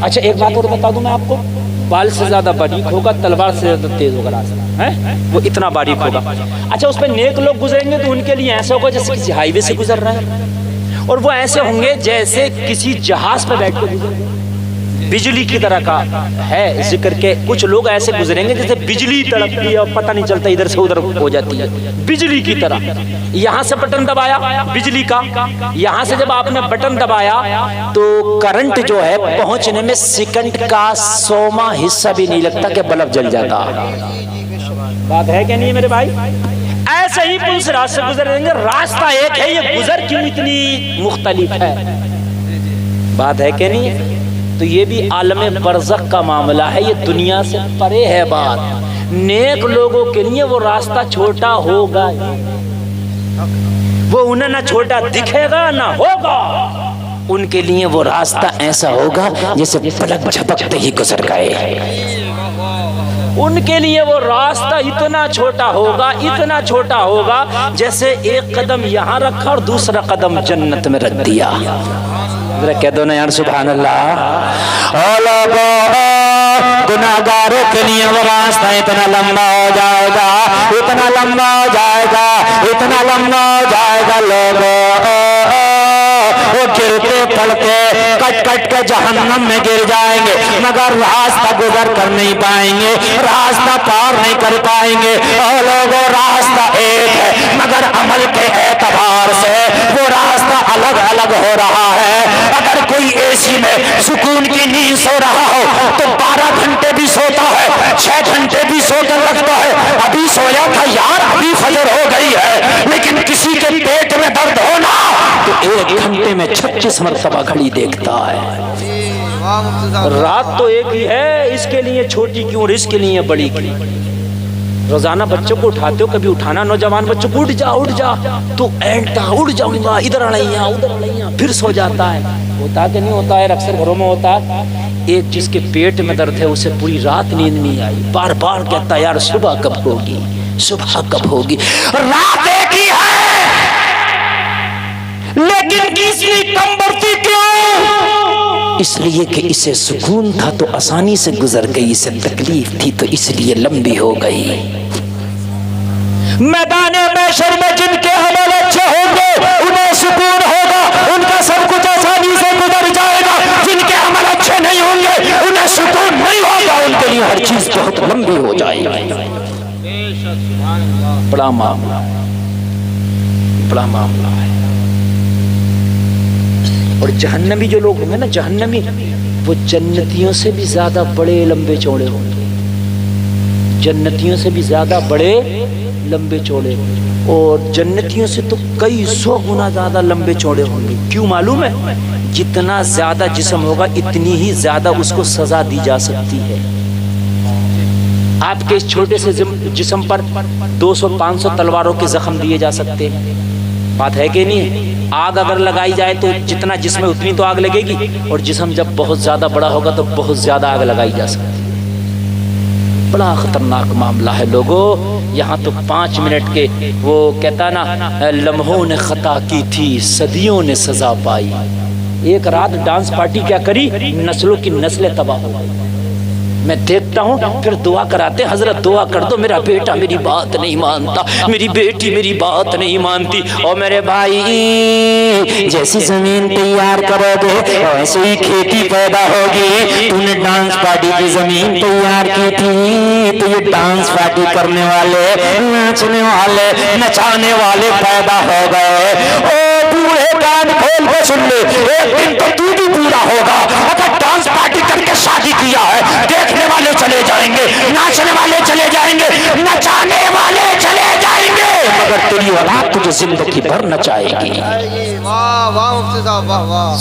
Speaker 3: اچھا ایک بات اور بتا دوں میں آپ کو، بال سے زیادہ باریک ہوگا، تلوار سے زیادہ تیز ہوگا راستہ، وہ اتنا باریک ہوگا۔ اچھا اس پہ نیک لوگ گزریں گے تو ان کے لیے ایسا ہوگا جیسے کسی ہائی وے سے گزر رہے ہیں، اور وہ ایسے ہوں گے جیسے کسی جہاز پہ بیٹھ کے گزر رہے ہیں۔ بجلی کی طرح کا ہے ذکر کے، کچھ لوگ ایسے گزریں گے جیسے بجلی تڑپتی ہے اور پتہ نہیں چلتا ادھر سے ادھر ہو جاتی ہے، بجلی کی طرح۔ یہاں سے بٹن دبایا بجلی کا، یہاں سے جب آپ نے بٹن دبایا تو کرنٹ جو ہے پہنچنے میں سیکنڈ کا 100واں حصہ بھی نہیں لگتا کہ بلب جل جاتا۔ بات ہے کہ نہیں ہے میرے بھائی؟ ایسے ہی پل سے راستہ گزر رہیں گے، راستہ ایک ہے، یہ گزر کیوں اتنی مختلف ہے؟ بات ہے کہ نہیں ہے؟ تو یہ بھی عالم برزخ کا معاملہ ہے، یہ دنیا سے پرے ہے بات۔ نیک لوگوں کے لیے وہ راستہ چھوٹا ہوگا، وہ انہیں نہ چھوٹا دکھے گا نہ ہوگا، ان کے لیے وہ راستہ ایسا ہوگا جیسے پلک جھپکتے ہی گزر گئے۔ ان کے لیے وہ راستہ اتنا چھوٹا ہوگا جیسے ایک قدم یہاں رکھا اور دوسرا قدم جنت میں رکھ دیا. ذرا کہہ دو نا یار سبحان اللہ.
Speaker 2: گناہگاروں کے لیے وہ راستہ اتنا لمبا ہو جائے گا, اتنا لمبا ہو جائے گا, اتنا لمبا ہو جائے گا. لوگوں وہ گرتے پڑتے کٹ کٹ کے جہنم میں گر جائیں گے, مگر راستہ گزر کر نہیں پائیں گے, راستہ پار نہیں کر پائیں گے. اور لوگوں راستہ ایک ہے مگر عمل کے اعتبار سے وہ راستہ الگ الگ ہو رہا ہے. اگر کوئی اے سی میں سکون کی نیند سو رہا ہو تو 12 گھنٹے بھی سوتا ہے, 6 گھنٹے بھی سو کر رکھتا ہے. ابھی سویا تھا یار, ابھی فجر ہو گئی ہے, لیکن کسی کے پیٹ میں درد ہونا تو 1 گھنٹے میں 36 مرتبہ گھڑی دیکھتا ہے.
Speaker 3: رات تو ایک ہی ہے, اس کے لیے چھوٹی کیوں اور اس کے لیے بڑی کیوں. روزانہ بچوں کو اٹھاتے ہو, کبھی اٹھانا نوجوان بچوں کو, اٹھ جا تو اینٹا اڑ جاؤں گا, ادھر اڑیاں ادھر اڑیاں, پھر سو جاتا ہے. ہوتا کہ نہیں ہوتا ہے, اکثر گھروں میں ہوتا ہے. ایک جس کے پیٹ میں درد ہے اسے پوری رات نیند نہیں آئی, بار بار کہتا ہے یار صبح کب ہوگی, صبح کب ہوگی.
Speaker 2: رات ایک ہی ہے لیکن کسی کم بڑھتی کیوں؟
Speaker 1: اس لیے کہ اسے سکون تھا تو آسانی سے گزر گئی, اسے تکلیف تھی تو اس لیے لمبی ہو گئی.
Speaker 2: میدان محشر میں جن کے عمل اچھے ہوں گے انہیں سکون ہوگا, ان کا سب کچھ آسانی سے گزر جائے گا. جن کے عمل اچھے نہیں ہوں گے انہیں سکون نہیں ہوگا, ان کے لیے ہر چیز بہت لمبی ہو جائے گی.
Speaker 3: بڑا معاملہ ہے. اور جہنمی جو لوگ ہوں گے نا, جہنمی وہ جنتیوں سے بھی زیادہ بڑے لمبے چوڑے ہوں گے, جنتیوں سے بھی زیادہ بڑے لمبے چوڑے, اور جنتیوں سے تو کئی 100 گنا زیادہ لمبے چوڑے ہوں گے. کیوں معلوم ہے؟ جتنا زیادہ جسم ہوگا اتنی ہی زیادہ اس کو سزا دی جا سکتی ہے. آپ کے اس چھوٹے سے جسم پر 200-500 تلواروں کے زخم دیے جا سکتے ہیں. بات ہے کہ نہیں؟ آگ اگر لگائی جائے تو جتنا جسم ہے اتنی تو آگ لگے گی, اور جسم جب بہت زیادہ بڑا ہوگا تو بہت زیادہ آگ لگائی جا سکتی ہے. بڑا خطرناک معاملہ ہے لوگوں. یہاں تو 5 منٹ کے وہ کہتا نا, لمحوں نے خطا کی تھی صدیوں نے سزا پائی. ایک رات ڈانس پارٹی کیا کری, نسلوں کی نسلیں تباہ ہو گئی. میں دیکھتا ہوں پھر دعا کراتے, حضرت دعا کر دو, میرا بیٹا میری بات نہیں مانتا, میری بیٹی میری بات نہیں مانتی. اور میرے بھائی
Speaker 2: جیسی زمین تیار کرو گے ویسے ہی کھیتی پیدا ہوگی. تو نے ڈانس پارٹی کی زمین تیار کی تھی تو یہ ڈانس پارٹی کرنے والے, ناچنے والے, نچانے والے پیدا ہو گئے. او بوڑھے کان کھول کے سن لے, ایک دن تو بھی پورا ہوگا. اگر ڈانس پارٹی کر کے شادی کیا ہے, دیکھنے والے چلے جائیں گے, ناچنے والے چلے جائیں گے, نچانے والے چلے جائیں گے, مگر تیری اولاد تجھے زندگی بھر نچائے گی.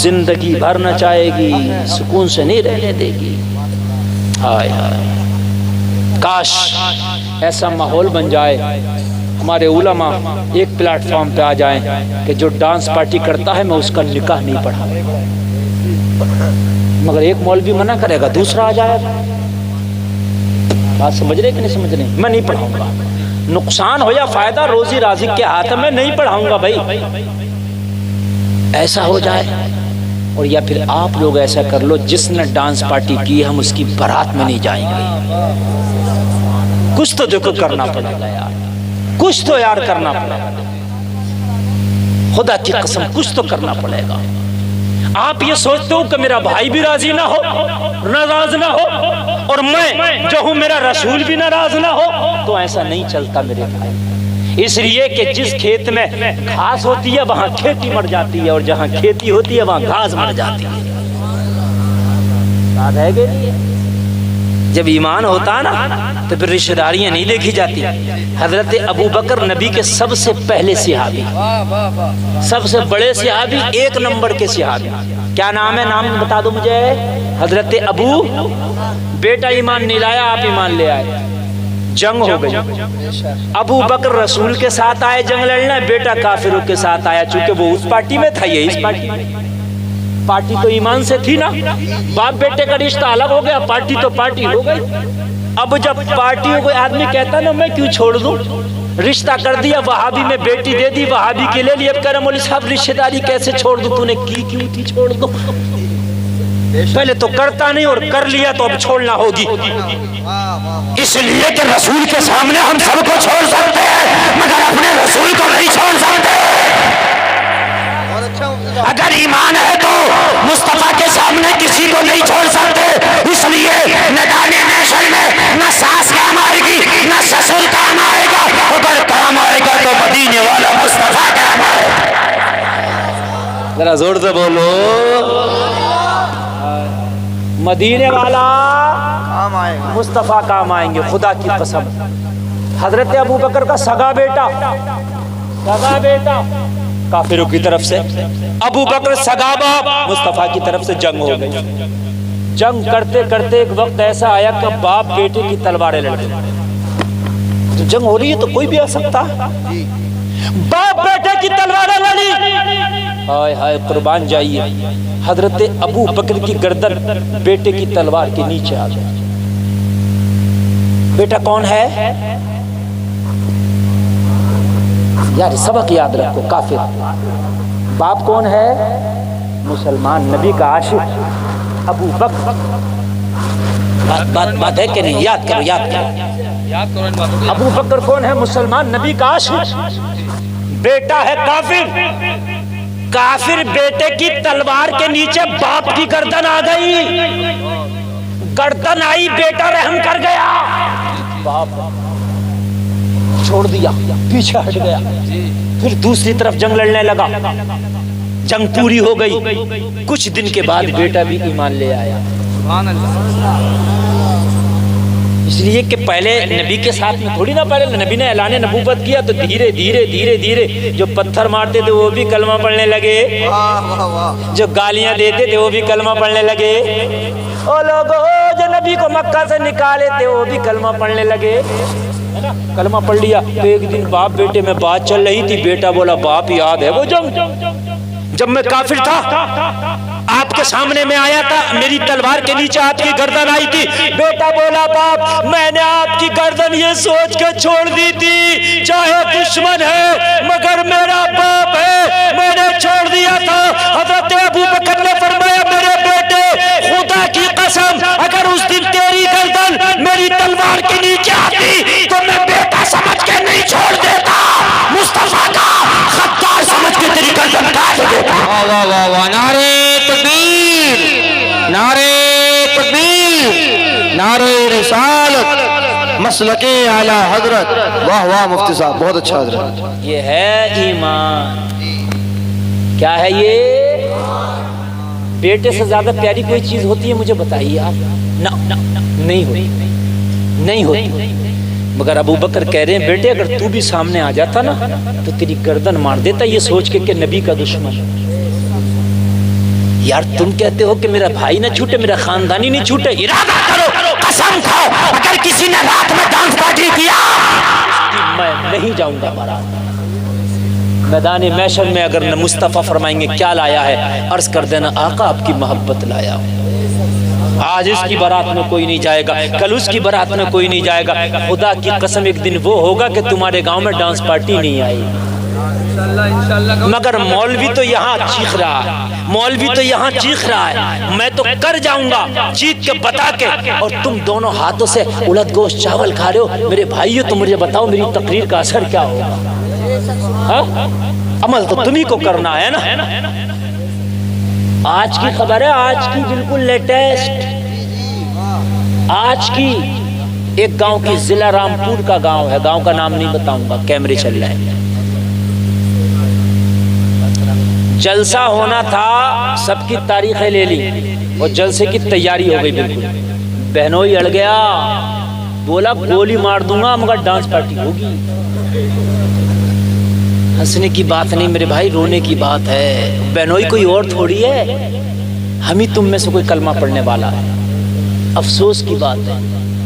Speaker 3: زندگی بھر نچائے گی, سکون سے نہیں رہنے دے گی. ہائے ہائے, کاش ایسا ماحول بن جائے, ہمارے علماء ایک پلیٹ فارم پہ آ جائیں کہ جو ڈانس پارٹی کرتا ہے میں اس کا نکاح نہیں پڑھا. مگر ایک مولوی منع کرے گا, دوسرا آ جائے گا. بات سمجھ رہے کہ نہیں سمجھ رہے؟ میں نہیں پڑھاؤں گا, نقصان ہو یا فائدہ روزی رازق کے ہاتھ میں, نہیں پڑھاؤں گا بھائی. ایسا ہو جائے, اور یا پھر آپ لوگ ایسا کر لو, جس نے ڈانس پارٹی کی ہم اس کی بارات میں نہیں جائیں گے. کچھ تو دیکھو کرنا پڑے گا یار, کچھ تو یار کرنا پڑے گا, خدا کی قسم کچھ تو کرنا پڑے گا. آپ یہ سوچتے ہو کہ میرا بھائی بھی راضی نہ ہو, ناراض نہ ہو, اور میں جو ہوں میرا رسول بھی ناراض نہ ہو, تو ایسا نہیں چلتا میرے بھائی. اس لیے کہ جس کھیت میں گھاس ہوتی ہے وہاں کھیتی مر جاتی ہے, اور جہاں کھیتی ہوتی ہے وہاں گھاس مر جاتی ہے. یاد ہے کہ نہیں؟ جب ایمان ہوتا ہے نا تو پھر رشتہ داریاں نہیں دیکھی جاتی. حضرت ابو بکر نبی کے سب سے پہلے صحابی, سب سے بڑے صحابی, 1 نمبر کے صحابی. کیا نام ہے؟ نام بتا دو مجھے. حضرت ابو. بیٹا ایمان نہیں لایا, آپ ایمان لے آئے, جنگ ہو گئی. ابو بکر رسول کے ساتھ آئے جنگ لڑنا, بیٹا کافروں کے ساتھ آیا, چونکہ وہ اس پارٹی میں تھا, یہ اس پارٹی میں. پارٹی تو ایمان سے تھی نا, باپ بیٹے کا رشتہ الگ ہو گیا, پارٹی تو پارٹی ہو گئی. اب جب پارٹیوں کو آدمی کہتا نا میں کیوں چھوڑ دوں، رشتہ کر دیا وہابی میں، بیٹی دے دی وہابی کے لے لی، اب کہہ رہا مولوی صاحب رشتہ داری کیسے چھوڑ دوں، تو نے کی کیوں تھی چھوڑ دوں، پہلے تو کرتا نہیں اور کر لیا تو اب چھوڑنا ہوگی۔
Speaker 2: اس لیے کہ رسول کے سامنے ہم سب کو چھوڑ سکتے ہیں مگر اپنے رسول کو نہیں چھوڑ سکتے۔ اگر ایمان ہے تو مصطفیٰ کے سامنے کسی کو نہیں چھوڑ سکتے، اس لیے نہ دانے محشر میں نہ ساس کام آئے گی نہ سسر کام آئے گا، اگر کام آئے گا تو مدینے والا مصطفیٰ کام آئے گا۔ ذرا زور سے بولو،
Speaker 3: مدینے والا مصطفیٰ کام آئیں گے، خدا کی قسم۔ حضرت ابو بکر کا سگا بیٹا کافروں کی طرف سے، ابو بکر سگا باپ، مصطفیٰ کی طرف سے جنگ ہو گئی۔ جنگ کرتے کرتے ایک وقت ایسا آیا کہ باپ بیٹے کی تلواریں لڑ گئی۔ تو جنگ ہو رہی ہے تو کوئی بھی آ سکتا، باپ بیٹے کی تلواریں لڑی، ہائے ہائے قربان جائیے، حضرت ابو بکر کی گردن بیٹے کی تلوار کے نیچے آ گئی۔ بیٹا کون ہے یار، سبق یاد رکھو، کافر۔ باپ کون ہے؟ مسلمان، نبی کا عاشق ابو بکر۔ بات ہے کہ نہیں؟ یاد کرو۔ ابو بکر کون ہے؟ مسلمان، نبی کا عاشق، بیٹا ہے کافر۔ کافر بیٹے کی تلوار کے نیچے باپ کی گردن آ گئی، گردن آئی، بیٹا رحم کر گیا، باپ چھوڑ دیا، پیچھے ہٹ گیا، پھر دوسری طرف جنگ لڑنے لگا، جنگ پوری ہو گئی، کچھ دن کے بعد بیٹا بھی ایمان لے آیا۔ اس لیے کہ پہلے نبی کے ساتھ میں تھوڑی نہ، پہلے نبی نے اعلان نبوت کیا تو دھیرے دھیرے دھیرے دھیرے جو پتھر مارتے تھے وہ بھی کلمہ پڑھنے لگے، جو گالیاں دیتے تھے وہ بھی کلمہ پڑھنے لگے، وہ لوگ جو نبی کو مکہ سے نکالے تھے وہ بھی کلمہ پڑھنے لگے، کلمہ پڑھ لیا۔ تو ایک دن باپ بیٹے میں بات چل رہی تھی، بیٹا بولا باپ یاد ہے وہ جنگ جب میں کافر تھا، آپ کے سامنے میں آیا تھا، میری تلوار کے نیچے آپ کی گردن آئی تھی۔ بیٹا بولا باپ میں نے آپ کی گردن یہ سوچ کے چھوڑ دی تھی چاہے دشمن ہے مگر میرا باپ ہے، میں نے چھوڑ دیا تھا۔ حضرت ابو بکر نے فرمایا میرے بیٹے خدا کی قسم اگر اس دن تیری گردن میری تلوار کے نیچے آتی تو میں بیٹا سمجھ کے نہیں چھوڑ دیتا، مصطفیٰ کا خطار سمجھ کے تیری گردن کاٹ دیتا۔ واہ واہ واہ واہ، نعرہ تکبیر، نعرہ تکبیر، نعرہ رسالت، مسلک اعلی حضرت۔ واہ واہ مفتی صاحب، بہت اچھا حضرت۔ یہ ہے ایمان۔ کیا ہے یہ؟ بیٹے سے زیادہ پیاری کوئی چیز ہوتی ہے مجھے بتائیے آپ؟ نہیں ہوتی، نہیں ہوتی۔ مگر ابو بکر کہہ رہے ہیں بیٹے اگر تو بھی سامنے آ جاتا نا تو تیری گردن مار دیتا، یہ سوچ کے کہ نبی کا دشمن۔ یار تم کہتے ہو کہ میرا بھائی نہ چھوٹے، میرا خاندانی نہیں چھوٹے، ارادہ کرو، قسم کھاؤ اگر کسی نے رات میں ڈانس پارٹی کیا میں نہیں جاؤں گا بارات۔ میدان محشر میں اگر نہ مصطفیٰ فرمائیں گے کیا لایا ہے، عرض کر دینا آقا آپ کی محبت لایا ہوں۔ آج اس کی بارات میں کوئی نہیں جائے گا، کل اس کی بارات میں کوئی نہیں جائے گا، خدا کی قسم ایک دن وہ ہوگا کہ تمہارے گاؤں میں ڈانس پارٹی نہیں آئی، مگر مولوی تو یہاں چیخ رہا ہے، مولوی تو یہاں چیخ رہا ہے، میں تو کر جاؤں گا چیخ کے بتا کے، اور تم دونوں ہاتھوں سے الٹ گوشت چاول کھا رہے ہو۔ میرے بھائیو تم مجھے بتاؤ میری تقریر کا اثر کیا ہوگا؟ عمل تو تمہیں کو کرنا ہے نا۔ آج کی خبر ہے، آج کی بالکل لیٹسٹ، آج کی ایک گاؤں کی، ضلع رامپور کا گاؤں ہے، گاؤں کا نام نہیں بتاؤں گا، کیمرے چل رہے ہیں، جلسہ ہونا تھا، سب کی تاریخیں لے لی اور جلسے کی تیاری ہو گئی، بالکل بہنوئی اڑ گیا، بولا گولی مار دوں گا مگر ڈانس پارٹی ہوگی۔ ہنسنے کی بات نہیں میرے بھائی، رونے کی بات ہے، بہنوئی کوئی اور تھوڑی ہے، ہم ہی تم میں سے کوئی کلمہ پڑھنے والا ہے، افسوس کی بات ہے،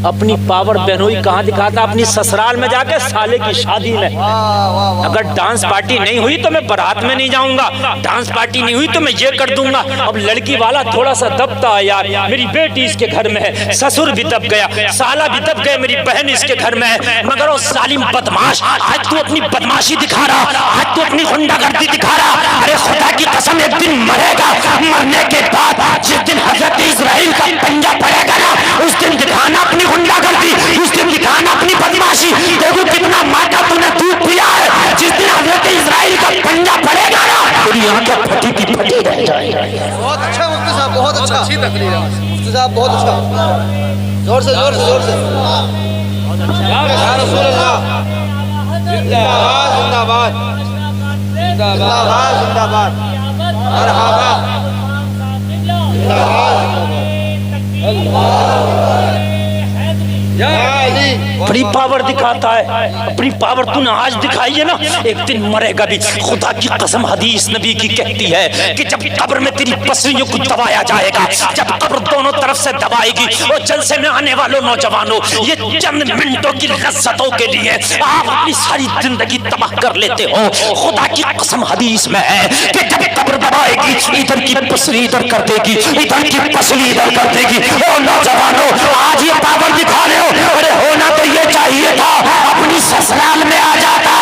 Speaker 3: اپنی پاور بہنوئی کہاں دکھاتا؟ اپنی سسرال میں جا کے سالے کی شادی میں۔ اگر ڈانس پارٹی نہیں ہوئی تو میں بارات میں نہیں جاؤں گا، ڈانس پارٹی نہیں ہوئی تو میں یہ کر دوں گا۔ اب لڑکی والا تھوڑا سا دبتا ہے یار، میری بیٹی اس کے گھر میں ہے، سسر بھی دب گیا، سالہ بھی دب گئے، میری بہن اس کے گھر میں ہے، مگر وہ ظالم بدماش آج تو اپنی بدماشی دکھا رہا، آج تو اپنی غنڈہ گردی دکھا رہا۔ ارے خدا کی قسم ایک دن مرے گا، مرنے کے بعد جس دن حضرت اسرائیل کا پنجہ پڑے گا نا، اس دن دکھانا اپنی غنڈہ گردی، اس دن دکھانا اپنی بدماشی۔ دیکھو کتنا ماٹا تو نے دودھ پیا ہے، جس دن حضرت اسرائیل کا پنجہ پڑے گا نا، تیری آنکھیں پھٹی کی پھٹی رہ جائیں۔
Speaker 4: بہت اچھا مفتی صاحب، بہت اچھا، اچھی تقریر ہے مفتی صاحب، بہت اچھا، زور سے زور سے زور سے۔ یا رسول اللہ، زندہ باد زندہ باد زندہ باد زندہ باد، مرحبا زندہ باد۔
Speaker 3: بڑی پاور دکھاتا ہے، اپنی پاور تو نے آج دکھائی ہے نا، ایک دن مرے گا بھی۔ خدا کی قسم حدیث نبی کی کہتی ہے کہ جب قبر میں تیری پسلیوں کو دبایا جائے گا، جب قبر دونوں طرف سے دبائے گی، اور جلسے میں آنے والوں نوجوانوں، یہ چند منٹوں کی لذتوں کے لیے آپ اپنی ساری زندگی تباہ کر لیتے ہو۔ خدا کی قسم حدیث میں ہے کہ جب قبر دبائے گی، ادھر کی پسلی ادھر کر دے گی، ادھر کی پسلی ادھر کر دے گی۔ او نوجوانوں، آج یہ پاور دکھا رہے ہو، ارے ہونا تو یہ چاہیے تھا اپنی سسرال میں آ جاتا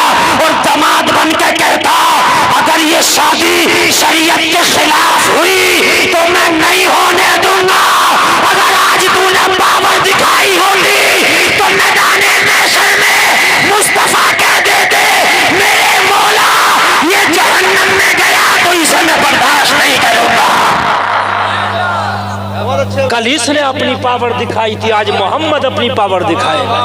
Speaker 3: اور داماد بن کے کہتا اگر یہ شادی شریعت کے خلاف ہوئی تو میں نہیں ہونے دوں گا۔ اگر آج تو نے پاور دکھائی ہوتی تو میدان محشر میں مصطفیٰ کہہ دیتے میرے مولا یہ جہنم میں گیا تو اسے میں برداشت نہیں کروں گا۔ کل اس نے اپنی پاور دکھائی تھی، آج محمد اپنی پاور دکھائے گا۔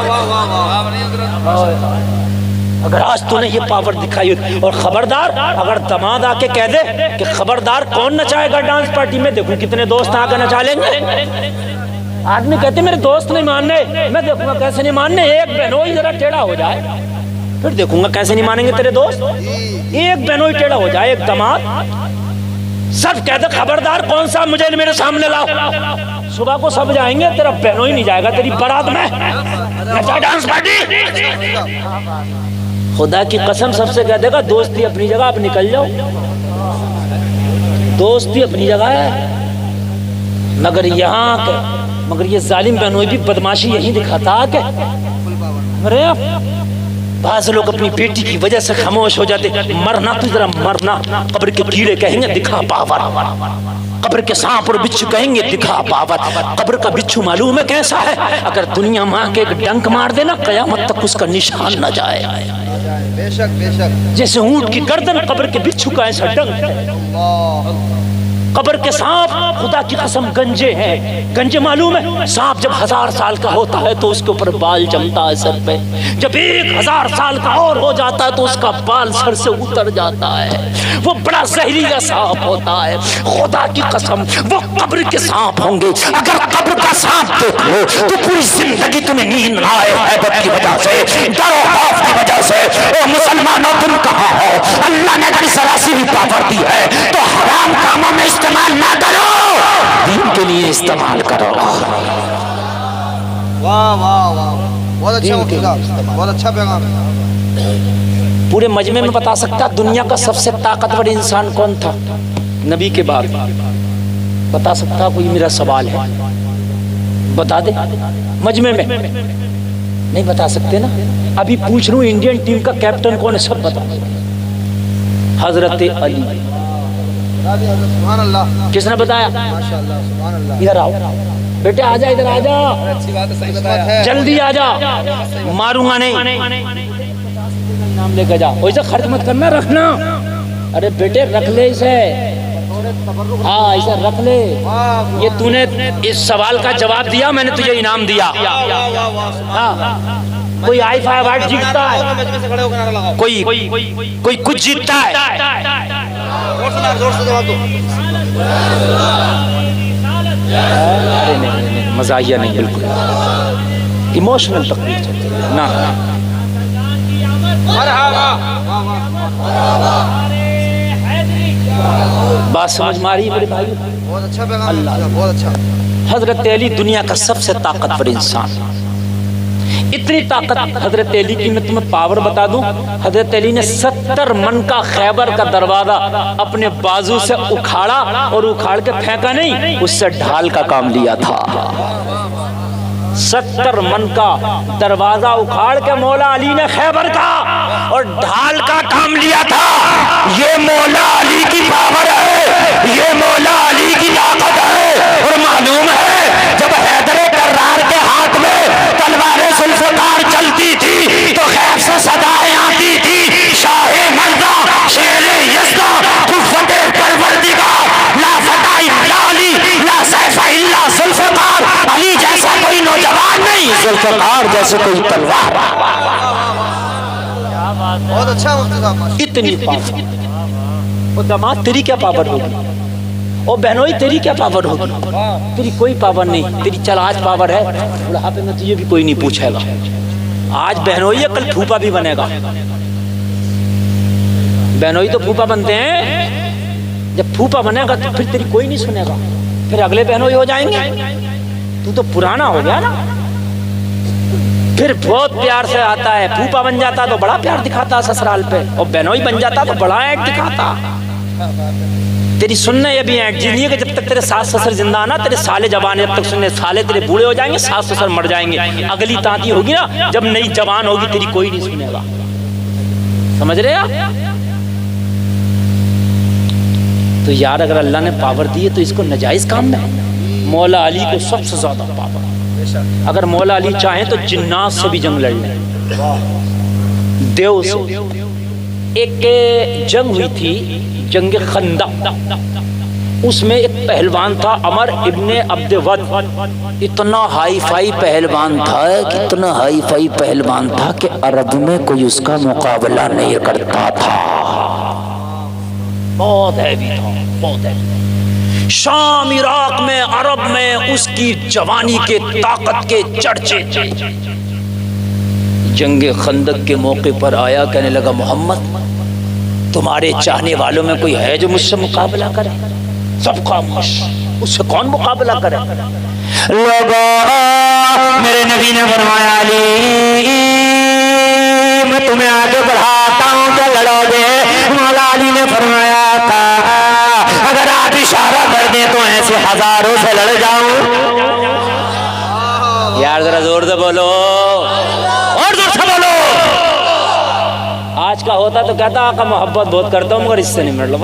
Speaker 3: اگر آج تو نے یہ پاور دکھائی، اور خبردار اگر داماد آ کے کہہ دے کہ خبردار کون نچائے گا ڈانس پارٹی میں، دیکھوں کتنے دوست آ کے نچا لیں گے۔ آدمی کہتے میرے دوست نہیں ماننے، میں دیکھوں گا کیسے نہیں ماننے، ایک بہنوئی ذرا ٹیڑھا ہو جائے پھر دیکھوں گا کیسے نہیں مانیں گے تیرے دوست۔ ایک بہنوئی ٹیڑھا ہو جائے، ایک داماد، سب کہتے خبردار کون سا مجھے میرے سامنے لاؤ۔ صبح کو سب جائیں گے، تیرا بہنوئی نہیں جائے گا تیری بارات میں ڈانس پارٹی۔ خدا کی قسم سب سے کہہ دے گا دوستی اپنی جگہ، آپ نکل جاؤ، دوستی اپنی جگہ ہے، مگر یہاں کے مگر یہ ظالم بہنوئی بھی بدماشی یہی دکھاتا کہ ارے بعض لوگ اپنی بیٹی کی وجہ سے خاموش ہو جاتے، مرنا تو ذرا مرنا، قبر کے کیڑے کہیں گے دکھا پاور، قبر کے سانپ اور بچھو کہیں گے دکھا پاور۔ قبر کا بچھو معلوم ہے کیسا ہے؟ اگر دنیا ماں کے ایک ڈنک مار دینا قیامت تک اس کا نشان نہ جائے۔
Speaker 4: بے شک بے شک،
Speaker 3: جیسے اونٹ کی گردن قبر کے بچھو کا ایسا ڈنک ہے۔ قبر کے سانپ خدا کی قسم گنجے ہیں، گنجے معلوم ہے؟ سانپ جب 1000 سال کا ہوتا ہے تو اس کے اوپر بال جمتا ہے سر پہ، جب 1000 سال کا اور ہو جاتا ہے تو اس کا بال سر سے اتر جاتا ہے، وہ بڑا زہریلا سانپ ہوتا ہے۔ خدا کی قسم وہ قبر کے سانپ ہوں گے۔ اگر قبر کا سانپ دیکھ لو تو پوری زندگی تمہیں نیند نہ آئے، ہیبت کی وجہ سے، ڈر و خوف کی وجہ سے۔ او مسلمانوں تم کہاں ہو؟ اللہ نے اگر سراسی بھی پاور دی ہے تو حرام کاموں میں استعمال نہ کرو، دین کے لیے استعمال کرو۔
Speaker 4: واہ واہ واہ، بہت اچھا مفتی صاحب، بہت اچھا پیغام ہے۔
Speaker 3: پورے مجمع میں بتا سکتا دنیا کا سب سے طاقتور انسان کون تھا نبی کے بعد؟ بتا سکتا کوئی؟ میرا سوال ہے، بتا دے مجمع میں۔ نہیں بتا سکتے نا؟ ابھی پوچھ رہا ہوں انڈین ٹیم کا کیپٹن کون ہے، سب بتا۔ حضرت علی۔
Speaker 4: سبحان اللہ،
Speaker 3: کس نے بتایا؟
Speaker 4: ماشاءاللہ، سبحان اللہ۔
Speaker 3: ادھر آؤ بیٹے، آ جا ادھر، آ جا،
Speaker 4: اچھی بات ہے، صحیح بتایا،
Speaker 3: جلدی آ جا، ماروں گا نہیں، نام لے کے جا، ویسے خرچ مت کرنا، رکھنا۔ ارے بیٹے رکھ لے اسے، ہاں اسے رکھ لے۔ یہ تو نے اس سوال کا جواب دیا، میں نے تجھے انعام دیا۔ ہاں کوئی آئی فائی ایوارڈ جیتتا ہے، کوئی کچھ جیتتا ہے۔
Speaker 4: زور سے جواب دو۔
Speaker 3: نہیں، مزاحیہ نہیں، بالکل ایموشنل تقریر چلتی ہے نا۔ بات سمجھ ماری میرے بھائی؟
Speaker 4: بہت اچھا پیغام ہے، بہت اچھا۔
Speaker 3: حضرت علی دنیا کا سب سے طاقتور انسان، اتنی طاقت حضرت علی کی، میں تمہیں پاور بتا دوں، حضرت علی نے 70 من کا خیبر کا دروازہ اپنے بازو سے اکھاڑا اور اکھاڑ کے پھینکا نہیں، اس سے ڈھال کا کام لیا تھا۔ 70 من کا دروازہ اکھاڑ کے مولا علی نے خیبر کا اور ڈھال کا کام لیا تھا۔ یہ مولا علی کی پاور ہے، یہ مولا علی کی طاقت ہے۔ اور معلوم ہے جب حیدر کرار کے ہاتھ میں تلوار ذوالفقار چلتی تھی تو غیب سے صدائیں آتی تھی، شاہ مردہ شیر یزدہ قوت پروردگار، لا فتح الا علی، لا سیف الا ذوالفقار، علی جیسا کوئی نوجوان نہیں، ذوالفقار جیسے کوئی تلوار۔
Speaker 4: بہت اچھا مفتی صاحب،
Speaker 3: اتنی پاور۔ اور داماد تیری کیا پاور ہوگی، اور بہنوئی تیری کیا پاور ہوگی؟ تیری کوئی پاور نہیں، تیری چل آج پاور ہے، بڑھاپے میں تجھے بھی کوئی نہیں پوچھے گا۔ آج بہنوئی ہے، کل پھوپا بھی بنے گا۔ بہنوئی تو پھوپا بنتے ہیں، جب پھوپا بنے گا تو پھر تیری کوئی نہیں سنے گا، پھر اگلے بہنوئی ہو جائیں گے۔ تو پرانا ہو گیا نا، پھر بہت پیار سے آتا ہے۔ پھوپا بن جاتا تو بڑا پیار دکھاتا سسرال پہ، اور بہنوئی بن جاتا تو بڑا ایٹ دکھاتا۔ تیری سننے یہ بھی اینٹ نہیں ہے کہ جب تک تیرے ساس سسر زندہ آنا، تیرے سالے جوان جب تک سننے، سالے تیرے بوڑھے ہو جائیں گے، ساس سسر مر جائیں گے، اگلی تانتی ہوگی نا جب نئی جوان ہوگی، تیری کوئی نہیں سنے گا۔ سمجھ رہے آپ؟ تو یار اگر اللہ نے پاور دی ہے تو اس کو نجائز کام میں، مولا علی کو سب سے زیادہ پاور۔ اگر مولا علی چاہیں تو جنات سے بھی جنگ لڑ لیں، دیو سے۔ ایک جنگ ہوئی تھی، جنگ خندق، اس میں ایک پہلوان تھا عمر ابن عبد ود،
Speaker 1: اتنا ہائی فائی پہلوان تھا، اتنا ہائی فائی پہلوان تھا کہ عرب میں کوئی اس کا مقابلہ نہیں کرتا تھا۔
Speaker 3: بہت ہیوی تھا، بہت ہیوی۔ شام عراق میں، عرب میں اس کی جوانی کے طاقت کے چرچے تھے۔
Speaker 1: جنگ خندق کے موقع پر آیا، کہنے لگا محمد
Speaker 3: تمہارے چاہنے والوں میں کوئی ہے جو مجھ سے مقابلہ کرے؟ سب خاموش، اس سے کون مقابلہ کرے؟
Speaker 1: لوگوں میرے نبی نے فرمایا علی میں تمہیں آگے بڑھاتا ہوں کہ لڑو گے؟ مولا علی نے فرمایا تھا اگر آپ اشارہ کر دیں تو ایسے ہزاروں سے لڑ جاؤں۔
Speaker 3: یار ذرا زور سے بولو، اور زور سے بولو۔ آج کا ہوتا تو کہتا آقا محبت بہت کرتا ہوں مگر اس سے نہیں مر لوں۔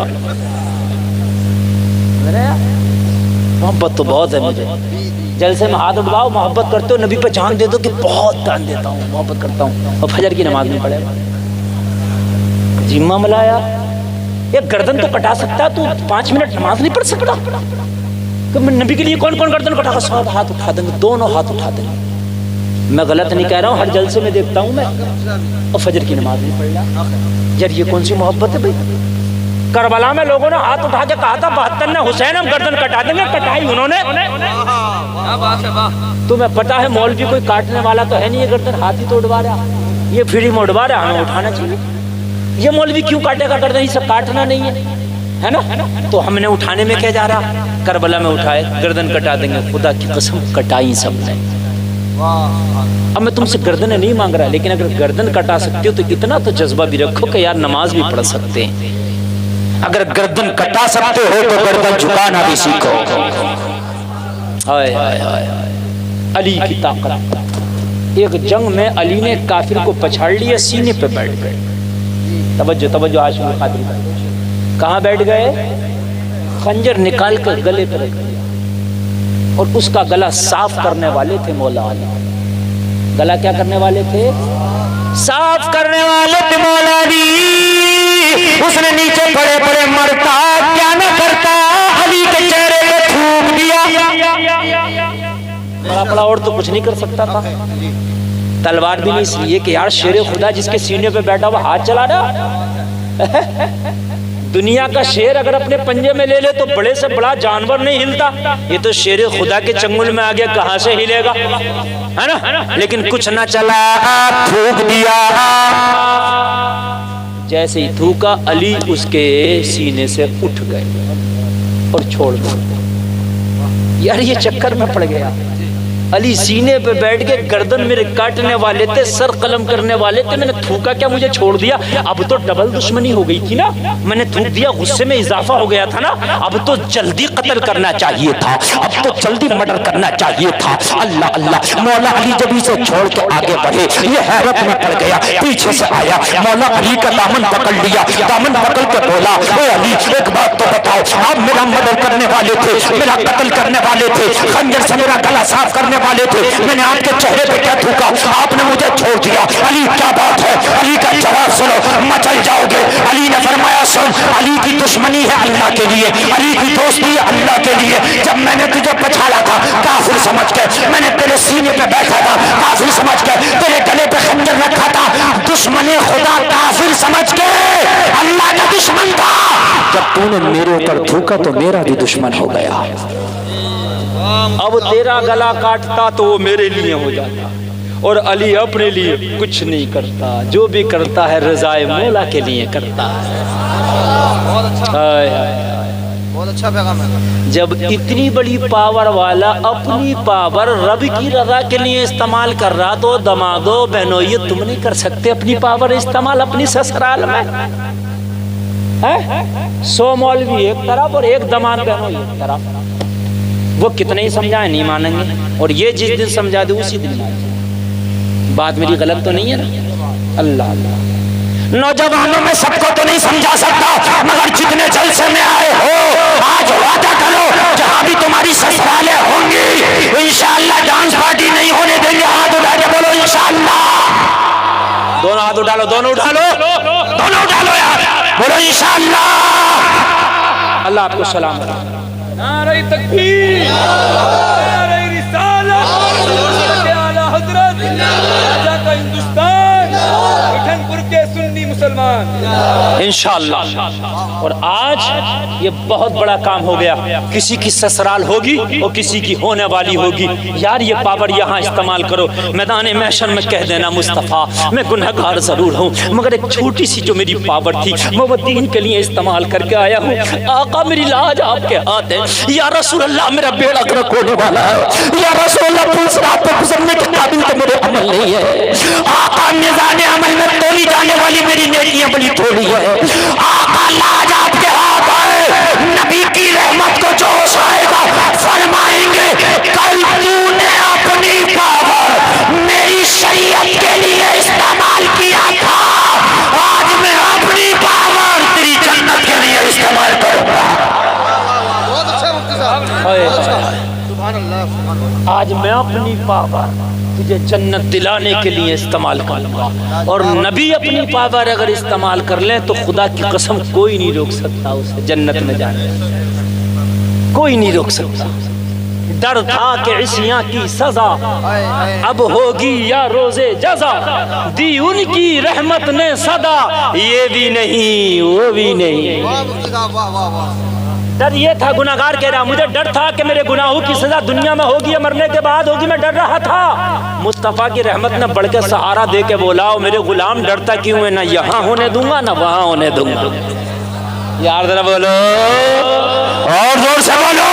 Speaker 3: محبت تو بہت ہے مجھے، جلسے میں ہاتھ اٹھاؤ، محبت کرتے ہو نبی پہ جان دے دو کہ بہت جان دیتا ہوں، محبت کرتا ہوں، اور فجر کی نماز نہیں پڑھے گا۔ جمعہ ملایا، یہ گردن تو کٹا سکتا، تو 5 منٹ نماز نہیں پڑھ سکتا؟ کہ میں نبی کے لیے کون کون گردن کٹا گا؟ سب ہاتھ اٹھا دیں گے، دونوں ہاتھ اٹھا دیں گے۔ میں غلط نہیں کہہ رہا ہوں، ہر جلسے میں دیکھتا ہوں میں، اور فجر کی نماز نہیں پڑھ رہا۔ یار یہ کون سی محبت ہے بھائی؟ کربلا میں لوگوں نے ہاتھ اٹھا کے کہا تھا 72 نے حسین ہم گردن کٹا دیں گے، کٹائی انہوں نے۔ تمہیں پتا ہے مولوی کوئی کاٹنے والا تو ہے نہیں، یہ گردن ہاتھ ہی تو اڑوا رہا، یہ فری میں اڑوا رہا، ہمیں اٹھانا چاہیے۔ یہ مولوی کیوں کاٹے گا گردن؟ یہ سب کاٹنا نہیں ہے نا، تو ہم نے اٹھانے میں کیا جا رہا؟ کربلا میں اٹھائے گردن کٹا دیں گے، خدا کی قسم کٹائی سب نے۔ اب میں تم سے گردن نہیں مانگ رہا، لیکن اگر گردن کٹا سکتے ہو تو اتنا تو جذبہ بھی رکھو کہ یار نماز بھی پڑھ سکتے ہیں۔
Speaker 1: اگر گردن کٹا سکتے ہو تو گردن جھکانا بھی سیکھو۔
Speaker 3: ہائے ہائے ہائے علی کی طاقت۔ ایک جنگ میں علی نے کافر کو پچھاڑ لیا، سینے پہ بیٹھ گئے۔ توجہ توجہ، عاشق قادری کہاں بیٹھ گئے؟ خنجر نکال کر گلے پہ رکھ دیا، اور اس کا گلا صاف کرنے والے تھے مولا علی۔ گلا کیا کرنے والے تھے؟ صاف کرنے والے تھے مولا علی۔ اس نے نیچے پڑے پڑے مرتا کیا نہ کرتا، علی کے چہرے پہ تھوک دیا۔ بڑا پڑا اور تو کچھ نہیں کر سکتا تھا، تلوار بھی نہیں، اس لیے کہ یار شیر خدا جس کے سینے پہ بیٹھا ہوا ہاتھ چلا رہا۔ دنیا کا شیر اگر اپنے پنجے میں لے لے تو بڑے سے بڑا جانور نہیں ہلتا، یہ تو شیر خدا کے چنگل میں آگے کہاں سے ہلے گا، ہے نا؟ لیکن کچھ نہ چلا، تھوک دیا۔ جیسے ہی تھوکا، علی اس کے سینے سے اٹھ گئے اور چھوڑ دیا۔ یار یہ چکر میں پڑ گیا، علی سینے پہ بیٹھ کے گردن میرے کاٹنے والے تھے، سر قلم کرنے والے تھے، میں نے تھوکا کیا مجھے چھوڑ دیا؟ اب تو ڈبل دشمنی ہو گئی تھی نا، میں نے تھوک دیا، غصے میں اضافہ ہو گیا تھا نا، اب تو جلدی قتل کرنا چاہیے تھا، اب تو جلدی مرڈر کرنا چاہیے تھا۔ اللہ اللہ، مولا علی جب اسے چھوڑ کے آگے بڑھے، یہ حیرت میں پڑ گیا، پیچھے سے آیا، مولا علی کا دامن پکڑ لیا، دامن پکڑ کے بولا، اے علی ایک بات تو بتاؤ، آپ میرا مرڈر کرنے والے تھے، میرا قتل کرنے والے تھے، خنجر سے میرا گلا صاف کرنے والے تھے، میں نے آپ کے چہرے پہ کیا تھوکا؟ آپ نے مجھے چھوڑ دیا۔ علی کیا بات ہے؟ علی کا جواب سنو، مچل جاؤ گے۔ علی نے فرمایا سن، علی کی دشمنی ہے اللہ کے لیے، علی کی دوستی ہے اللہ کے لیے۔ جب میں نے تجھے پچھاڑا تھا کافر سمجھ کے، میں نے تیرے سینے پہ بیٹھا تھا کافر سمجھ کے، تیرے گلے پہ خنجر رکھا تھا دشمن خدا کافر سمجھ کے، اللہ کا دشمن تھا۔ جب تو نے میرے اوپر تھوکا تو میرا بھی دشمن ہو گیا۔ اب تیرا گلا کاٹتا تو وہ میرے لیے ہو جاتا، اور علی اپنے لیے کچھ نہیں کرتا، جو بھی کرتا ہے رضائے مولا کے لیے کرتا ہے۔
Speaker 4: بہت اچھا پیغام ہے۔
Speaker 3: جب اتنی بڑی پاور والا اپنی پاور رب کی رضا کے لیے استعمال کر رہا، تو دمادو بہنو یہ تم نہیں کر سکتے اپنی پاور استعمال اپنی سسرال میں؟ 100 مولوی ایک طرف اور ایک دماد بہنو ایک طرف، وہ کتنے ہی سمجھائیں نہیں مانیں گے، اور یہ جس دن سمجھا دے اسی دن مانیں گے۔ بات میری غلط تو نہیں ہے نا؟ اللہ اللہ، نوجوانوں میں سب کو تو نہیں سمجھا سکتا، مگر جتنے جلسے میں آئے ہو آج وعدہ کرو جہاں بھی تمہاری سسرالیں ہوں گی انشاءاللہ ڈانس پارٹی نہیں ہونے دیں گے۔ ہاتھ اٹھا کے بولو انشاءاللہ، دونوں ہاتھ اٹھا لو، دونوں اٹھا لو، دونوں اٹھا لو یار، بولو انشاءاللہ۔ اللہ آپ کو سلام علیکم۔
Speaker 5: نعرہ تکبیر، نعرہ رسالت، اعلیٰ حضرت راجہ کا ہندوستان، مٹھن پور کے سنی مسلمان
Speaker 3: انشاءاللہ۔ اور آج یہ بہت بڑا کام ہو گیا، کسی کی سسرال ہوگی اور کسی کی ہونے والی ہوگی، یار یہ پاور یہاں استعمال کرو۔ میدان محشر میں کہہ دینا مصطفیٰ میں گنہگار ضرور ہوں، مگر ایک چھوٹی سی جو میری پاور تھی میں وہ دین کے لیے استعمال کر کے آیا ہوں۔ آقا میری لاج آپ کے ہاتھ ہے، یا رسول اللہ میرا بیڑا گرک ہونے والا ہے، یا رسول اللہ پولیس رات پہ گزرنے کے قابل تو میرے عمل نہیں ہے۔ آقا میزان عمل میں تولی جانے والی میری نیکیاں بڑی تھوڑی ہے۔ آقا لاج آپ کے ہاتھ ہے، نبی کی رحمت کو جوش آئے گا فرمائیں گے کل تو نے اپنی پاور میری شریعت کے لیے استعمال کیا تھا، آج میں اپنی پاور تیری جنت کے لیے استعمال کروں گا۔
Speaker 4: بہت اچھا مفتی صاحب، بہت اچھا۔ سبحان اللہ، سبحان اللہ۔
Speaker 3: آج میں اپنی پاور تجھے جنت دلانے کے لیے استعمال کروں گا، اور نبی اپنی پاور اگر استعمال کر لیں تو خدا کی قسم کوئی نہیں روک سکتا اسے جنت میں جانے، کوئی نہیں روک سکتا۔ ڈر تھا کہ عصیاں کی سزا اب ہوگی یا روزے جزا، دی ان کی رحمت نے صدا، یہ بھی نہیں وہ بھی نہیں۔
Speaker 4: واہ مفتی صاحب، واہ واہ واہ۔
Speaker 3: ڈر یہ تھا، گناہگار کہہ رہا مجھے ڈر تھا کہ میرے گناہوں کی سزا دنیا میں ہوگی یا مرنے کے بعد ہوگی، میں ڈر رہا تھا۔ مصطفیٰ کی رحمت نے بڑھ کے سہارا دے کے بولا میرے غلام ڈرتا کیوں ہے، نہ یہاں ہونے دوں گا نہ وہاں ہونے دوں گا۔ یار ذرا بولو اور زور سے بولو،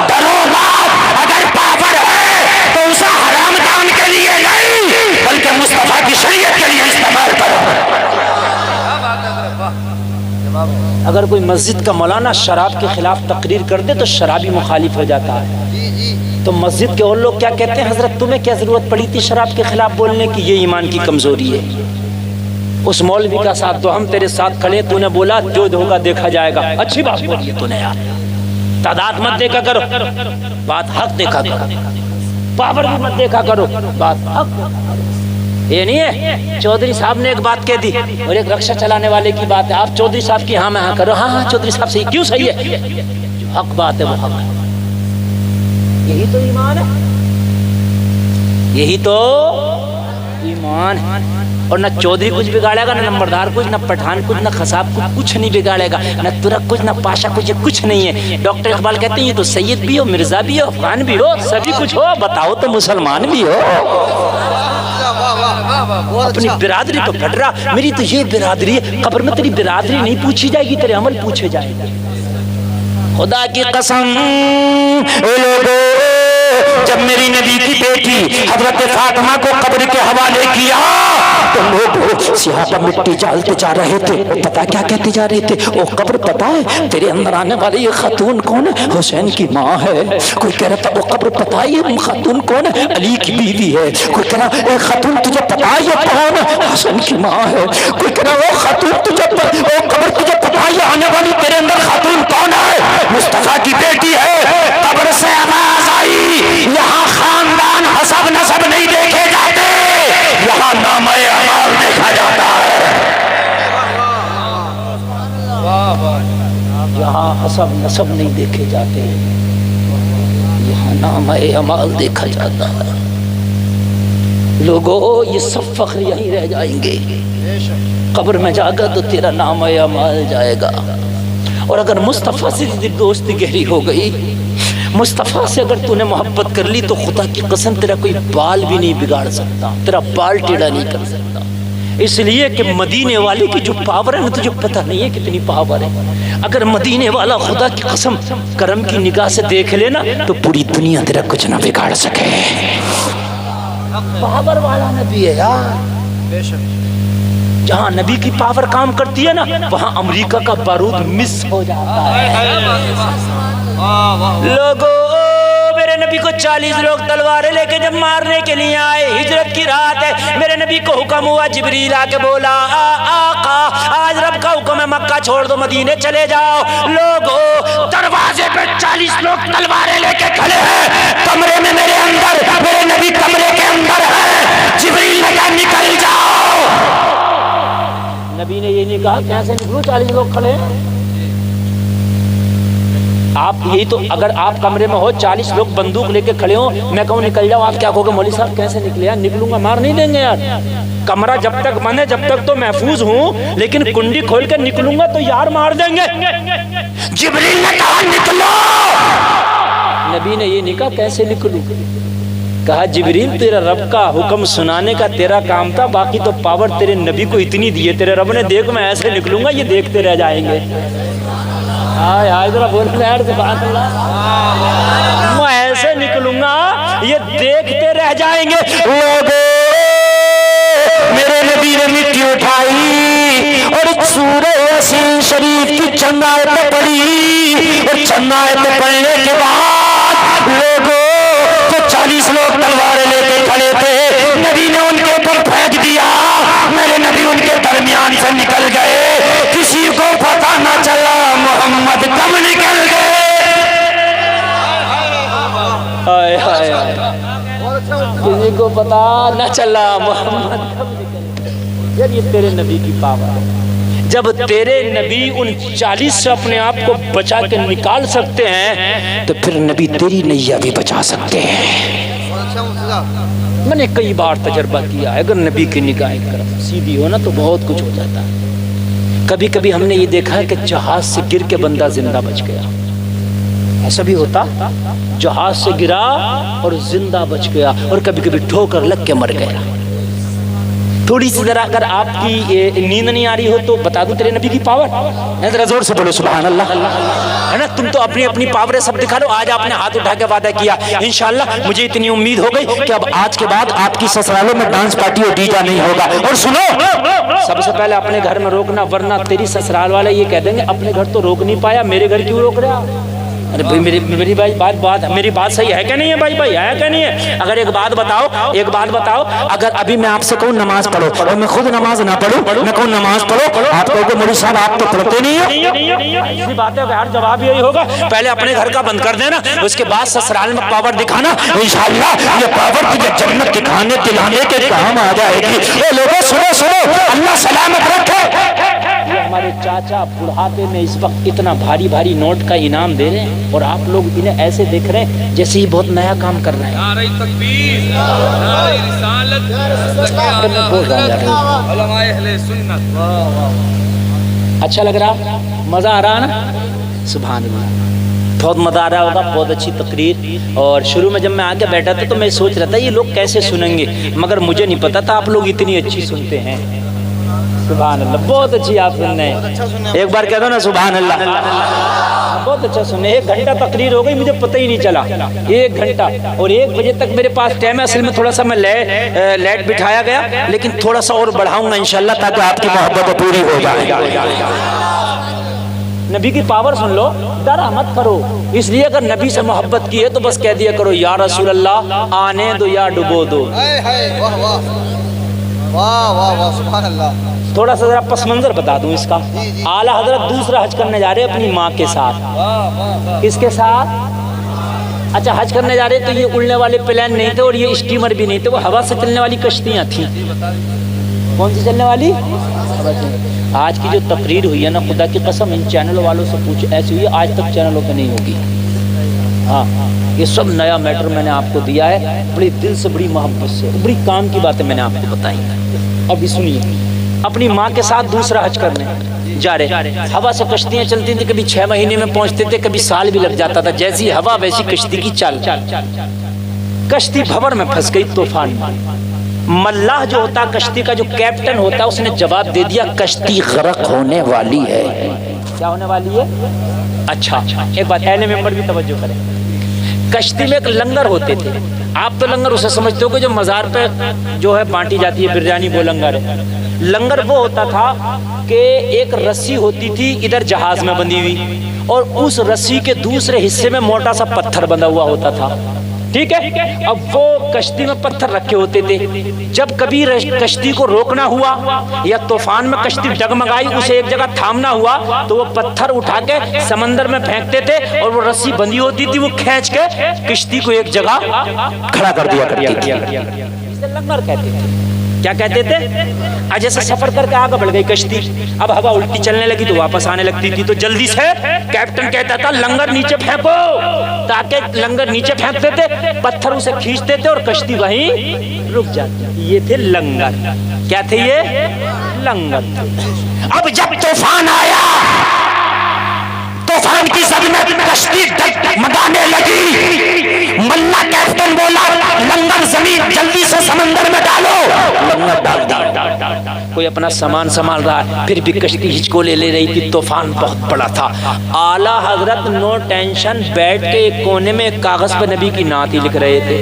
Speaker 3: ڈرو مت، اگر پاور ہے تو اسے حرام کام کے لیے نہیں بلکہ مصطفیٰ کی شریعت کے لیے استعمال کرو۔ اگر کوئی مسجد کا مولانا شراب کے خلاف تقریر کر دے تو شرابی مخالف ہو جاتا ہے، تو مسجد کے اور لوگ کیا کہتے ہیں، حضرت تمہیں کیا ضرورت پڑی تھی شراب کے خلاف بولنے کی، یہ ایمان کی کمزوری ہے۔ اس مولوی کا ساتھ تو ہم تیرے ساتھ کھڑے، تو نے بولا جو ہوگا دیکھا جائے گا، اچھی بات بولی ہے تو نے یار، تعداد مت دیکھا کرو، بات حق دیکھا کرو، پاور بھی مت دیکھا کرو، بات حق۔ یہ نہیں ہے چودھری صاحب نے ایک بات کہہ دی اور ایک رکشہ چلانے والے کی بات ہے، آپ چودھری صاحب کی ہاں میں ہاں کرو، ہاں ہاں چودھری صاحب صحیح، کیوں صحیح ہے، جو حق بات ہے وہ حق ہے۔ یہی تو ایمان ہے، یہی تو ایمان ہے۔ اور نہ چودھری کچھ بگاڑے گا، نہ نمبردار کچھ، نہ پٹھان کچھ، نہ خصاب کچھ نہیں بگاڑے گا، نہ ترک کچھ، نہ پاشا کچھ نہیں ہے۔ ڈاکٹر اقبال کہتے ہیں یہ تو سید بھی ہو، مرزا بھی ہو، افغان بھی ہو، سبھی کچھ ہو، بتاؤ تو مسلمان بھی ہو۔ اپنی برادری تو پھٹ رہا، میری تو یہ برادری ہے، قبر میں تیری برادری نہیں پوچھی جائے گی، تیرے عمل پوچھے جائے گا۔ خدا کی قسم
Speaker 2: جب میری نبی کی بیٹی حضرت فاطمہ کو قبر کے حوالے کیا تو لوگ سیاہ پر مٹی ڈالتے جا رہے تھے. پتا کیا کہتے جا رہے تھے؟ او قبر پتا ہے تیرے اندر آنے والی یہ خاتون کون ہے؟ حسین کی ماں ہے. کوئی کہہ رہا تھا او قبر پتا ہے یہ خاتون کون ہے؟ علی کی بیوی ہے. کوئی کہہ رہا اے خاتون تجھے پتا ہے یہ کون ہے؟ حسن کی ماں ہے. کوئی کہہ رہا او خاتون تجھے او قبر تجھے پتا ہے یہ آنے والی تیرے اندر خاتون کون ہے؟ مصطفیٰ کی بیٹی ہے. قبر سے آواز آئی یہاں خاندان حسب نسب نہیں دیکھے جاتے, یہاں نام اعمال دیکھا جاتا ہے.
Speaker 3: یہاں حسب نسب نہیں دیکھے جاتے, یہاں نام اعمال دیکھا جاتا ہے. لوگوں یہ سب فخر یہیں رہ جائیں گے. قبر میں جاگا تو تیرا نام اعمال جائے گا. اور اگر مصطفیٰ سے دوستی گہری ہو گئی, مصطفیٰ سے اگر تو نے محبت کر لی تو خدا کی قسم تیرا کوئی بال بھی نہیں بگاڑ سکتا, تیرا بال ٹیڑھا نہیں کر سکتا. اس لیے کہ مدینے والے کی جو پاور ہے نا تجھے پتہ نہیں ہے کتنی پاور ہے. اگر مدینے والا خدا کی قسم کرم کی نگاہ سے دیکھ لینا تو پوری دنیا تیرا کچھ نہ بگاڑ سکے. پاور والا نبی ہے یار. جہاں نبی کی پاور کام کرتی ہے نا وہاں امریکہ کا بارود مس ہو جاتا ہے. لوگوں میرے نبی کو 40 لوگ تلواریں لے کے جب مارنے کے لیے آئے, ہجرت کی رات ہے, میرے نبی کو حکم ہوا, جبریل آ کے بولا آقا آج رب کا حکم ہے مکہ چھوڑ دو مدینے چلے جاؤ. لوگوں دروازے پہ 40 لوگ تلواریں لے کے کھڑے ہیں, کمرے میں میرے اندر میرے نبی کمرے کے اندر ہے. جبریل نے کہا نکل جاؤ. نبی نے یہ نہیں کہا کیسے نکلوں 40 لوگ کھڑے ہیں. آپ یہی تو اگر آپ کمرے میں ہو 40 لوگ بندوق لے کے کھڑے ہوں, میں کہوں نکل جاؤ, آپ کیا کہو گے مولوی صاحب کیسے نکلے یار؟ نکلوں گا, مار نہیں دیں گے یار. کمرہ جب تک بند ہے جب تک تو محفوظ ہوں, لیکن کنڈی کھول کے نکلوں گا تو یار مار دیں گے. جبریل نے کہا نکلو. نبی نے یہ نہیں کہا کیسے نکلوں, کہا جبریل تیرا رب کا حکم سنانے کا تیرا کام تھا, باقی تو پاور تیرے نبی کو اتنی دی ہے تیرے رب نے, دیکھ میں ایسے نکلوں گا یہ دیکھتے رہ جائیں گے. ذرا بول یار سبحان اللہ, میں ایسے نکلوں گا یہ دیکھتے رہ جائیں گے. لوگوں میرے نبی نے مٹی اٹھائی اور سورہ یاسین شریف کی چند آیتیں پڑھی, اور چند آیتیں پڑھنے کے بعد لوگوں تو 40 لوگ تلواریں لے کے کھڑے تھے, نبی نے ان کے اوپر پھینک دیا. میرے نبی ان کے درمیان سے نکل گئے, کسی کو پتہ نہ چلا محمد کب نکل گئے. کسی کو پتہ نہ چلا محمد کب نکل گئے. جب یہ تیرے نبی کی پاور ہے, جب تیرے نبی ان 40 سے اپنے آپ کو بچا کے نکال سکتے ہیں تو پھر نبی تیری نیا بھی بچا سکتے ہیں. میں نے کئی بار تجربہ کیا ہے, اگر نبی کی نگاہ کرم سیدھی ہو نا تو بہت کچھ ہو جاتا ہے. کبھی کبھی ہم نے یہ دیکھا ہے کہ جہاز سے گر کے بندہ زندہ بچ گیا, ایسا بھی ہوتا, جہاز سے گرا اور زندہ بچ گیا, اور کبھی کبھی ٹھوکر لگ کے مر گیا. تھوڑی سی ذرا اگر آپ کی نیند نہیں آ رہی ہو تو بتا دوں تیرے نبی کی پاور. ذرا زور سے بولو سبحان اللہ, ہے نا. تم تو اپنی اپنی پاوریں سب دکھا لو. آج آپ نے ہاتھ اٹھا کے وعدہ کیا, انشاءاللہ مجھے اتنی امید ہو گئی کہ اب آج کے بعد آپ کی سسرالوں میں ڈانس پارٹی اور ڈی جے نہیں ہوگا. اور سنو, سب سے پہلے اپنے گھر میں روکنا, ورنہ تیری سسرال والے یہ کہہ دیں گے اپنے گھر تو روک نہیں پایا, میرے گھر کیوں روک رہا. ارے بھائی میری میری بات صحیح ہے کہ نہیں ہے بھائی ہے کہ نہیں ہے؟ اگر ایک بات بتاؤ, اگر ابھی میں آپ سے کہوں نماز پڑھو اور میں خود نماز نہ پڑھوں, میں کہوں نماز پڑھو, آپ کہو گے مولوی صاحب آپ تو پڑھتے نہیں ہیں. ایسی بات ہے کہ ہر جواب یہی ہوگا, پہلے اپنے گھر کا بند کر دینا, اس کے بعد سسرال میں پاور دکھانا, انشاءاللہ یہ پاور تجھے جنت دکھانے دلانے کے کام آ جائے گی. اے لوگوں سنو, اللہ سلامت رکھے. ہمارے چاچا بڑھاپے میں اس وقت اتنا بھاری بھاری نوٹ کا انعام دے رہے ہیں, اور آپ لوگ انہیں ایسے دیکھ رہے ہیں جیسے ہی بہت نیا کام کر رہے ہیں.
Speaker 5: نعرہ تکبیر, نعرہ رسالت, علماء اہل سنت.
Speaker 3: اچھا لگ رہا, مزہ آ رہا نا, سبحان اللہ, بہت مزہ آ رہا ہوگا, بہت اچھی تقریر. اور شروع میں جب میں آ کے بیٹھا تھا تو میں سوچ رہا تھا یہ لوگ کیسے سنیں گے, مگر مجھے نہیں پتا تھا آپ لوگ اتنی اچھی سنتے ہیں. سبحان اللہ، بہت اچھی آپ سننے ایک بار کہہ دو نا سبحان اللہ، بہت اچھا سننے. 1 گھنٹہ تقریر ہو گئی، مجھے پتہ ہی نہیں چلا. 1 گھنٹہ اور 1 بجے تک میرے پاس ٹائم ہے. اصل میں تھوڑا سا میں لیٹ بٹھایا گیا، لیکن تھوڑا سا اور بڑھاؤں گا انشاءاللہ تاکہ آپ کی محبت پوری ہو جائے. نبی کی پاور سن لو، ڈرا مت کرو. اس لیے اگر نبی سے محبت کی ہے تو بس کہہ دیا کرو یا رسول اللہ آنے دو یا ڈبو دو.
Speaker 4: واہ واہ واہ واہ واہ سبحان اللہ.
Speaker 3: تھوڑا سا ذرا پس منظر بتا دوں اس کا. اعلیٰ حضرت دوسرا حج کرنے جا رہے اپنی ماں کے ساتھ. کس کے ساتھ؟ اچھا حج کرنے جا رہے تو یہ اڑنے والے پلین نہیں تھے اور یہ اسٹیمر بھی نہیں تھے، وہ ہوا سے چلنے والی کشتیاں تھیں. کون سی چلنے والی؟ آج کی جو تقریر ہوئی ہے نا، خدا کی قسم ان چینل والوں سے پوچھ، ایسی ہوئی آج تک چینلوں پہ نہیں ہوگی. ہاں یہ سب نیا میٹر میں نے آپ کو دیا ہے، بڑی دل سے، بڑی محبت سے، بڑی کام کی باتیں میں نے آپ کو بتائی ہیں. ابھی سنیے، اپنی ماں کے ساتھ دوسرا حج کرنے جا رہے. ہوا سے کشتیاں چلتی تھیں، کبھی 6 مہینے میں پہنچتے تھے، کبھی سال بھی لگ جاتا تھا. جیسی ہوا ویسی کشتی کی چال. کشتی بھور میں پھنس گئی طوفان میں. ملاح جو ہوتا کشتی کا، جو کیپٹن ہوتا، اس نے جواب دے دیا کشتی غرق ہونے والی ہے. کیا ہونے والی ہے؟ اچھا ایک بات اہل ممبر بھی توجہ کریں. کشتی میں ایک لنگر ہوتے تھے. آپ تو لنگر اسے سمجھتے ہو کہ جو مزار پہ جو ہے بانٹی جاتی ہے بریانی، وہ لنگر ہے. لنگر وہ ہوتا تھا کہ ایک رسی ہوتی تھی ادھر جہاز میں بندھی ہوئی، اور اس رسی کے دوسرے حصے میں موٹا سا پتھر بندھا ہوا ہوتا تھا. ٹھیک ہے، اب وہ کشتی میں پتھر رکھے ہوتے تھے. جب کبھی کشتی کو روکنا ہوا یا طوفان میں کشتی ڈگمگائی، اسے ایک جگہ تھامنا ہوا تو وہ پتھر اٹھا کے سمندر میں پھینکتے تھے، اور وہ رسی بندھی ہوتی تھی، وہ کھینچ کے کشتی کو ایک جگہ کھڑا کر دیا کرتی تھی. اسے لنگر کہتے تھے. کیا کہتے تھے؟ جیسے سفر کر کے آگے بڑھ گئی کشتی، اب ہوا الٹی چلنے لگی تو واپس آنے لگتی تھی، تو جلدی سے کیپٹن کہتا تھا لنگر نیچے پھینکو، تاکہ لنگر نیچے پھینکتے تھے، پتھر اسے کھینچتے تھے اور کشتی وہیں رک جاتی. یہ تھے لنگر. کیا تھے یہ؟ لنگر. اب جب طوفان آیا، طوفان کی زد میں کشتی ڈگمگانے لگی، ملا کیپٹن بولا لنگر زمین جلدی سے سمندر میں ڈالو. لنگر ڈال دی. کوئی اپنا سامان سنبھال رہا ہے، پھر بھی کشتی ہچکو لے رہی تھی. طوفان بہت بڑا تھا. اعلیٰ حضرت نو ٹینشن بیٹھ کے ایک کونے میں ایک کاغذ پہ نبی کی نعت ہی لکھ رہے تھے.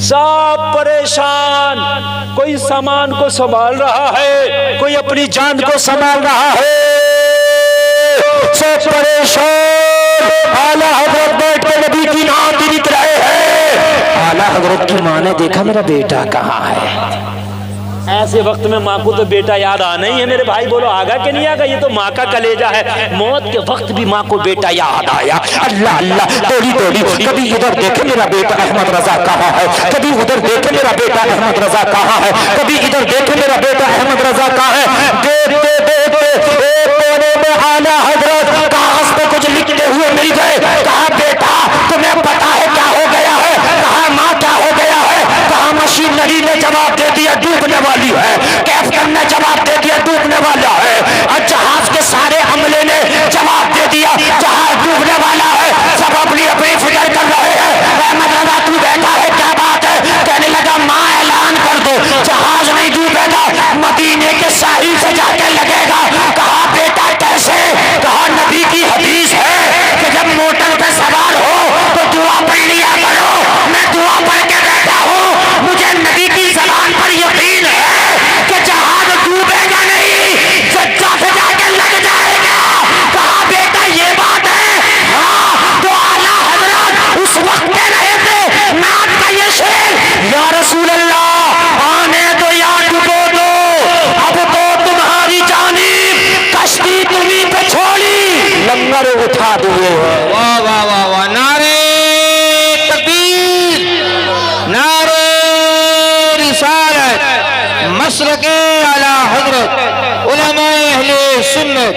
Speaker 3: سب پریشان، کوئی سامان کو سنبھال رہا ہے، کوئی اپنی جان کو سنبھال رہا ہے. سب پریشان، اعلیٰ حضرت بیٹھ کے نبی کی نعت ہی لکھ رہے ہیں. اعلیٰ حضرت کی ماں نے دیکھا میرا بیٹا کہاں ہے. ایسے وقت میں ماں کو تو بیٹا یاد آنا ہی ہے. میرے بھائی بولو آگا کہ نہیں آگا؟ یہ تو ماں کا کلیجہ ہے. موت کے وقت بھی ماں کو بیٹا یاد آیا. اللہ اللہ دوڑی دوڑی، کبھی ادھر دیکھے میرا بیٹا احمد رضا کہاں ہے، کبھی ادھر دیکھے میرا بیٹا احمد رضا کہاں ہے، کبھی ادھر دیکھے میرا بیٹا احمد رضا کہاں ہے. دیکھتے دیکھتے ایک کونے میں اعلیٰ حضرت کاغذ پہ کچھ لکھتے ہوئے مل گئے. کہا بیٹا تمہیں پتا ہے کیا ہو گیا ہے؟ کہا ماں کیا ہو گیا ہے؟ کہا مشینری نے جواب دے دیا ڈوبنے والی ہے. کیپٹن نے جواب دے دیا ڈوبنے والا ہے. اور جہاز کے سارے عملے نے جواب دے دیا جہاز ڈوبنے والا ہے. سب اپنی اپنی فکر کر رہے ہیں. احمد رضا تو بیٹھا ہے، کیا بات ہے؟ کہنے لگا ماں اعلان کر دو جہاز نہیں ڈوبے گا، مدینے کے ساحل سے جا کے لگے گا. کہا بیٹا کیسے؟ کہا نبی کی حدیث ہے کہ جب موٹر پہ سوار ہو تو دعا پڑھ لیا کرو. میں دعا پڑھ کے بیٹھا ہوں. مجھے نبی کی زبان پر یقین ہے کہ جہاز ڈوبے گا نہیں، جدہ سے جا کے لگ جائے گا. کہا بیٹا یہ بات ہے؟ ہاں. تو اعلیٰ حضرت اس وقت کہہ رہے تھے نعت کا یہ شعر، یا رسول اللہ آنے دو یا ڈبو دو، اب تو تمہاری جانب کشتی تمہیں پہ چھوڑی، لنگر اٹھا دیے.
Speaker 4: واہ واہ واہ واہ. نعرے تکبیر، نعرے رسالت، مسلک اعلیٰ حضرت، علماء اہل سنت.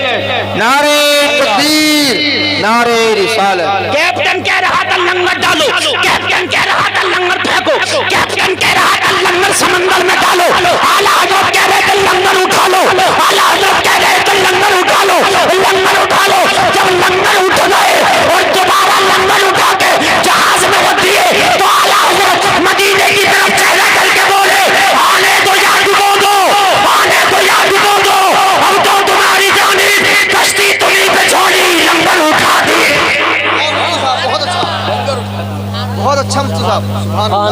Speaker 4: نعرے تکبیر، نعرے رسالت.
Speaker 3: کیپٹن کہہ رہا تھا لنگر ڈالو، کیپٹن کہہ رہا تھا لنگر پھینکو، کیپٹن کہہ رہا تھا لنگر سمندر میں ڈالو. اعلیٰ حضرت کہہ رہے تھے لنگر اٹھا لو، اعلیٰ حضرت کہہ رہے تھے لنگر اٹھا لو، لنگر اٹھا لو. جب لنگر اٹھ گئے اور دوبارہ لنگر اٹھا کے جہاز میں رکھ دیے تو اعلیٰ حضرت مدینے کی طرف چہرہ کر کے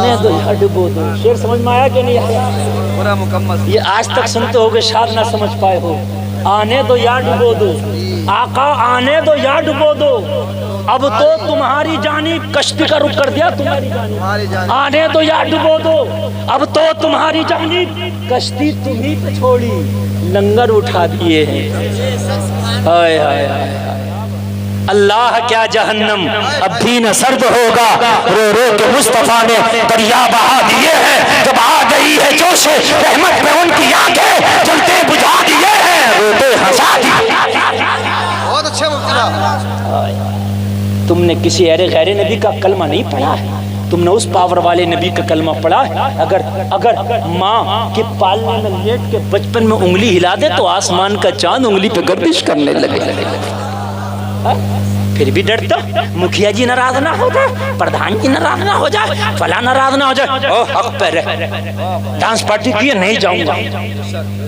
Speaker 3: آنے دو یا ڈبو دو. شعر سمجھ میں آیا کہ نہیں آیا؟
Speaker 5: پورا مکمل.
Speaker 3: یہ آج تک سنتے ہو گے شاید نہ سمجھ پائے ہو. آنے دو یا ڈبو دو آقا, آنے دو یا ڈبو دو, اب تو تمہاری جانب کشتی کا رخ کر دیا تمہاری جانب. آنے دو یا ڈبو دو, اب تو تمہاری جانب کشتی تمہیں پہ چھوڑی, لنگر اٹھا دیے ہیں. ہائے ہائے ہائے اللہ کیا جہنم
Speaker 2: اب بھی نہ سرد ہوگا, رو رو کے مصطفیٰ نے دریا بہا دیے ہیں. جب آ گئی ہے جوش رحمت میں ان کی آنکھیں جلتے بجھا دیے ہیں, روتے ہنسا دیے.
Speaker 4: بہت اچھے مفتی صاحب.
Speaker 3: تم نے کسی غیر نبی کا کلمہ نہیں پڑھا ہے, تم نے اس پاور والے نبی کا کلمہ پڑھا ہے. اگر ماں کے پالنے میں لیٹ کے بچپن میں انگلی ہلا دے تو آسمان کا چاند انگلی پہ گردش کرنے لگے. پھر بھی ڈرتا, مکھیا جی ناراض نہ ہو جائے, پردھان جی ناراض نہ ہو جائے, فلاں ناراض نہ ہو جائے, او حق پہ رہ, ڈانس پارٹی کی نہیں جاؤں گا.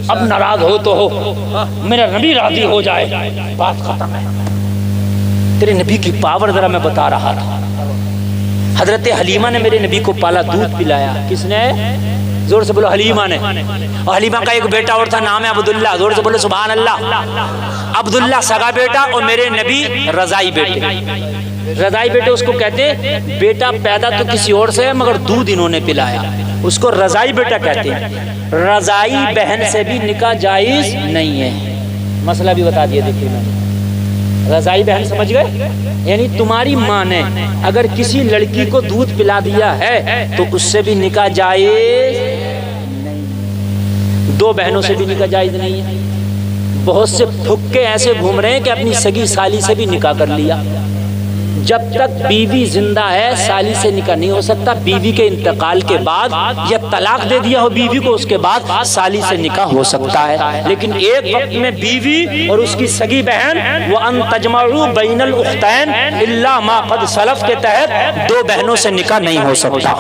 Speaker 3: اب ناراض ہو تو ہو, میرا نبی راضی ہو جائے, بات ختم ہے. تیرے نبی کی پاور ذرا میں بتا رہا تھا. حضرت حلیمہ نے میرے نبی کو پالا, دودھ پلایا. کس نے؟ زور سے بولو حلیمہ نے. اور حلیمہ کا ایک بیٹا اور تھا, نام ہے عبداللہ. زور سے بولو سبحان اللہ. عبداللہ سگا بیٹا اور میرے نبی رضائی بیٹے. رضائی بیٹے اس کو کہتے ہیں, بیٹا پیدا تو کسی اور سے ہے مگر دودھ انہوں نے پلایا, اس کو رضائی بیٹا کہتے ہیں. رضائی بہن سے بھی نکاح جائز نہیں ہے. مسئلہ بھی بتا دیا دیکھیے میں نے. رضائی بہن سمجھ گئے, یعنی تمہاری ماں نے اگر کسی لڑکی کو دودھ پلا دیا ہے تو اس سے بھی نکاح جائز نہیں. دو بہنوں سے بھی نکاح جائز نہیں ہے. بہت سے پھکے ایسے گھوم رہے ہیں کہ اپنی سگی سالی سے بھی نکاح کر لیا. جب تک بیوی زندہ ہے سالی سے نکاح نہیں ہو سکتا. بیوی کے انتقال کے بعد یا طلاق دے دیا ہو بیوی کو, اس کے بعد سالی سے نکاح ہو سکتا ہے. لیکن ایک وقت میں بیوی اور اس کی سگی بہن, وَأَن تَجْمَعُوا بَيْنَ الْأُخْتَيْنِ إِلَّا مَا قَدْ سَلَفَ کے تحت دو بہنوں سے نکاح نہیں ہو سکتا.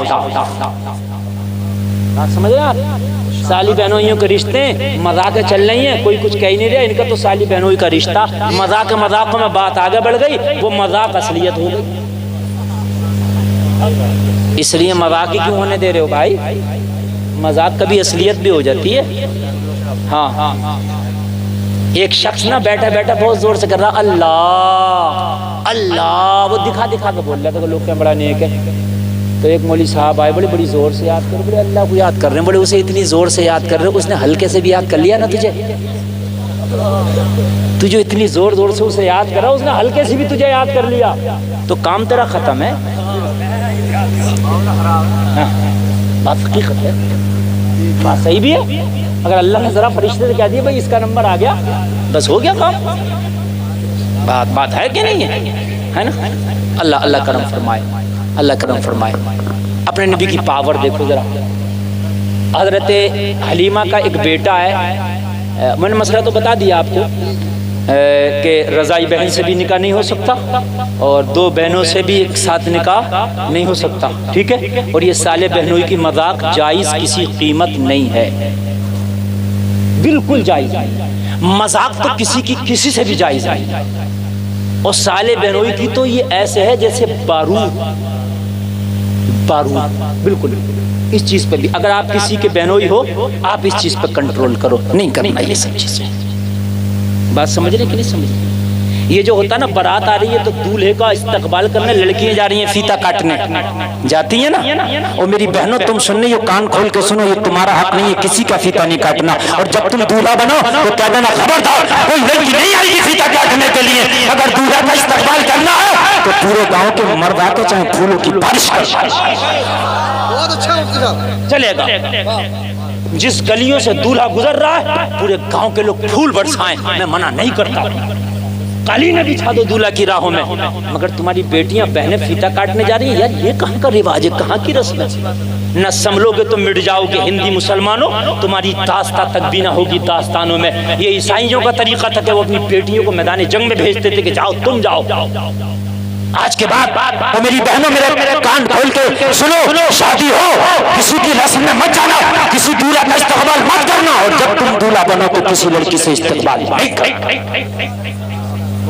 Speaker 3: بات سمجھ رہے ہیں آپ؟ سالی بہنوئیوں کے رشتے مذاق چل رہی ہیں, کوئی کچھ کہہ نہیں رہا, ان کا تو سالی بہنوئی کا رشتہ. مذاق میں بات آگے بڑھ گئی, وہ مذاق اصلیت ہو گئی. اس لیے مذاق ہی کیوں ہونے دے رہے ہو بھائی؟ مذاق کبھی اصلیت بھی ہو جاتی ہے. ہاں, ایک شخص نہ بیٹھا بیٹھا بہت زور سے کر رہا اللہ اللہ, وہ دکھا کے بول رہا تھا کہ لوگ کیا بڑا نیک ہے. تو ایک مولوی صاحب آئے, بڑی زور سے یاد کر, بڑے اللہ کو یاد کر رہے ہیں, بڑے اسے اتنی زور سے یاد کر رہے ہیں, اس نے ہلکے سے بھی یاد کر لیا نا تجھے اتنی زور سے اسے یاد کرا, اس نے ہلکے سے بھی تجھے یاد کر لیا تو کام تیرا ختم ہے. بات حقیقت ہے, بات صحیح بھی ہے. اگر اللہ نے ذرا فرشتے سے کہہ دیا بھائی اس کا نمبر آ گیا, بس ہو گیا کام. بات ہے کہ نہیں ہے نا؟ اللہ کرم فرمائے, اللہ کرم فرمائے. اپنے نبی کی پاور دیکھو ذرا. حضرت حلیمہ کا ایک بیٹا ہے, میں نے مسئلہ تو بتا دیا آپ کو کہ رضائی بہن سے بھی نکاح نہیں ہو سکتا اور دو بہنوں سے بھی ایک ساتھ نکاح نہیں ہو سکتا, ٹھیک ہے. اور یہ سالے بہنوئی کی مذاق جائز کسی قیمت نہیں ہے, بالکل جائز نہیں. مذاق تو کسی سے بھی جائز نہیں. اور سالے بہنوئی کی تو یہ ایسے ہے جیسے بارود, بالکل. اس چیز پہ بھی اگر آپ کسی کے بہنوئی ہو, آپ اس چیز پہ کنٹرول کرو, نہیں کرنا یہ سب چیزیں. بات سمجھ رہے کہ نہیں سمجھ رہے؟ یہ جو ہوتا نا بارات آ رہی ہے تو دولہے کا استقبال کرنے لڑکیاں جا رہی ہیں فیتا کاٹنے جاتی ہیں نا. اور میری بہنوں تم سننے, یہ کان کھول کے سنو, یہ تمہارا حق نہیں ہے کسی کا فیتا نہیں کاٹنا. اور جب تم دولہا بنو تو کہہ دینا خبردار کوئی لڑکی نہیں آئی فیتا کاٹنے کے لیے. اگر دولہا کا استقبال کرنا ہے تو پورے گاؤں کے مرد آتے چاہے پھولوں کی بارش کر.
Speaker 4: بہت اچھا مفتی صاحب,
Speaker 3: چلے گا. جس گلیوں سے دولہا گزر رہا ہے پورے گاؤں کے لوگ پھول برسائیں, میں منع نہیں کرتا. قالین بچھا دو دولہا کی راہوں میں, مگر تمہاری بیٹیاں بہنیں فیتا کاٹنے جا رہی ہیں, یار یہ کہاں کا رواج ہے, کہاں کی رسم ہے؟ نہ سنبھلو گے تو مٹ جاؤ گے ہندی مسلمانوں, تمہاری داستان تک بھی نہ ہوگی داستانوں میں. یہ عیسائیوں کا طریقہ تھا کہ وہ اپنی بیٹیوں کو میدان جنگ میں بھیجتے تھے کہ جاؤ تم جاؤ.
Speaker 2: آج کے بعد اور میری بہنوں میرے کان کھول کے سنو, شادی ہو کسی کی رسم میں مت جانا, کسی دولہا کا استقبال مت کرنا, اور جب تم دولہا بنو تو کسی لڑکی سے استقبال نہیں کرنا.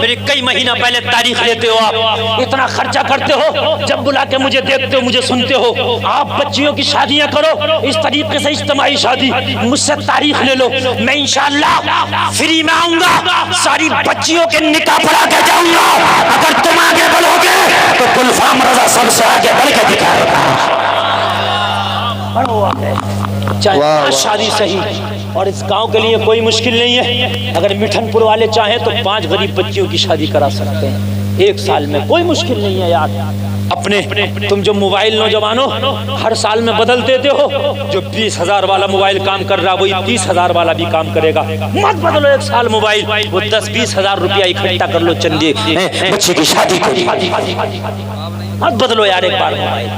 Speaker 3: میری کئی مہینہ پہلے تاریخ لیتے ہو، آپ اتنا خرچہ کرتے ہو، جب بلا کے مجھے دیکھتے ہو مجھے سنتے ہو، آپ بچیوں کی شادیاں کرو اس طریقے سے، اجتماعی شادی، مجھ سے تاریخ لے لو، میں انشاءاللہ فری میں آؤں گا، ساری بچیوں کے نکاح پڑھا کے جاؤں گا، اگر تم آگے بڑھو گے تو گلفام رضا سب سے آگے بڑھ کے دکھائے گا، بڑھو آگے، چاہے پانچ شادی صحیح، اور اس گاؤں کے لیے کوئی مشکل نہیں ہے، اگر مٹھن پور والے چاہیں تو 5 غریب بچیوں کی شادی کرا سکتے ہیں 1 سال میں، کوئی مشکل نہیں ہے یار۔ اپنے تم جو موبائل نوجوانوں ہر سال میں بدل دیتے ہو، جو 20,000 والا موبائل کام کر رہا وہی 30,000 والا بھی کام کرے گا، مت بدلو 1 سال موبائل، وہ 10-20 ہزار روپیہ اکٹھا کر لو چندے بچے کی شادی کو، مت بدلو یار ایک بار موبائل۔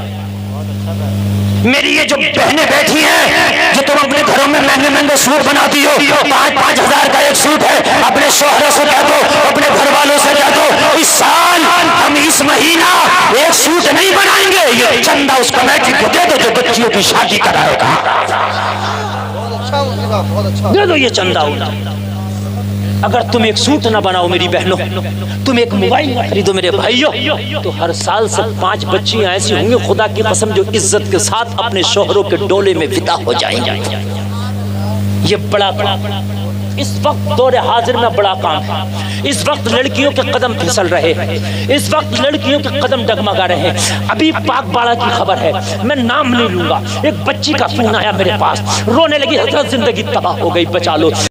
Speaker 3: میری یہ جو بہنیں بیٹھی ہیں جو تم اپنے گھروں میں مہنگے مہنگے سوٹ بناتی ہو، 5-5 ہزار کا ایک سوٹ ہے، اپنے شوہروں سے کہہ دو، اپنے گھر والوں سے کہہ دو، اس سال ہم اس مہینہ ایک سوٹ نہیں بنائیں گے، یہ چندہ اس کمیٹی کو دے دو جو بچیوں کی شادی کرائے گا،
Speaker 4: بہت اچھا مفتی صاحب، بہت اچھا۔
Speaker 3: دے دو یہ چندہ ہوتا۔ اگر تم ایک سوٹ نہ بناؤ میری بہنوں، تم ایک موبائل نہ خریدو میرے بھائیوں، تو ہر سال سے 5 بچیاں ایسی ہوں گی خدا کی قسم جو عزت کے ساتھ اپنے شوہروں کے ڈولے میں فدا ہو جائیں گے۔ یہ بڑا کام اس وقت دور حاضر میں بڑا کام ہے، اس وقت لڑکیوں کے قدم پھسل رہے ہیں، اس وقت لڑکیوں کے قدم ڈگمگا رہے ہیں۔ ابھی پاک باڑہ کی خبر ہے، میں نام نہیں لوں گا، ایک بچی کا فون آیا میرے پاس، رونے لگی حضرت زندگی تباہ ہو گئی، بچا لو۔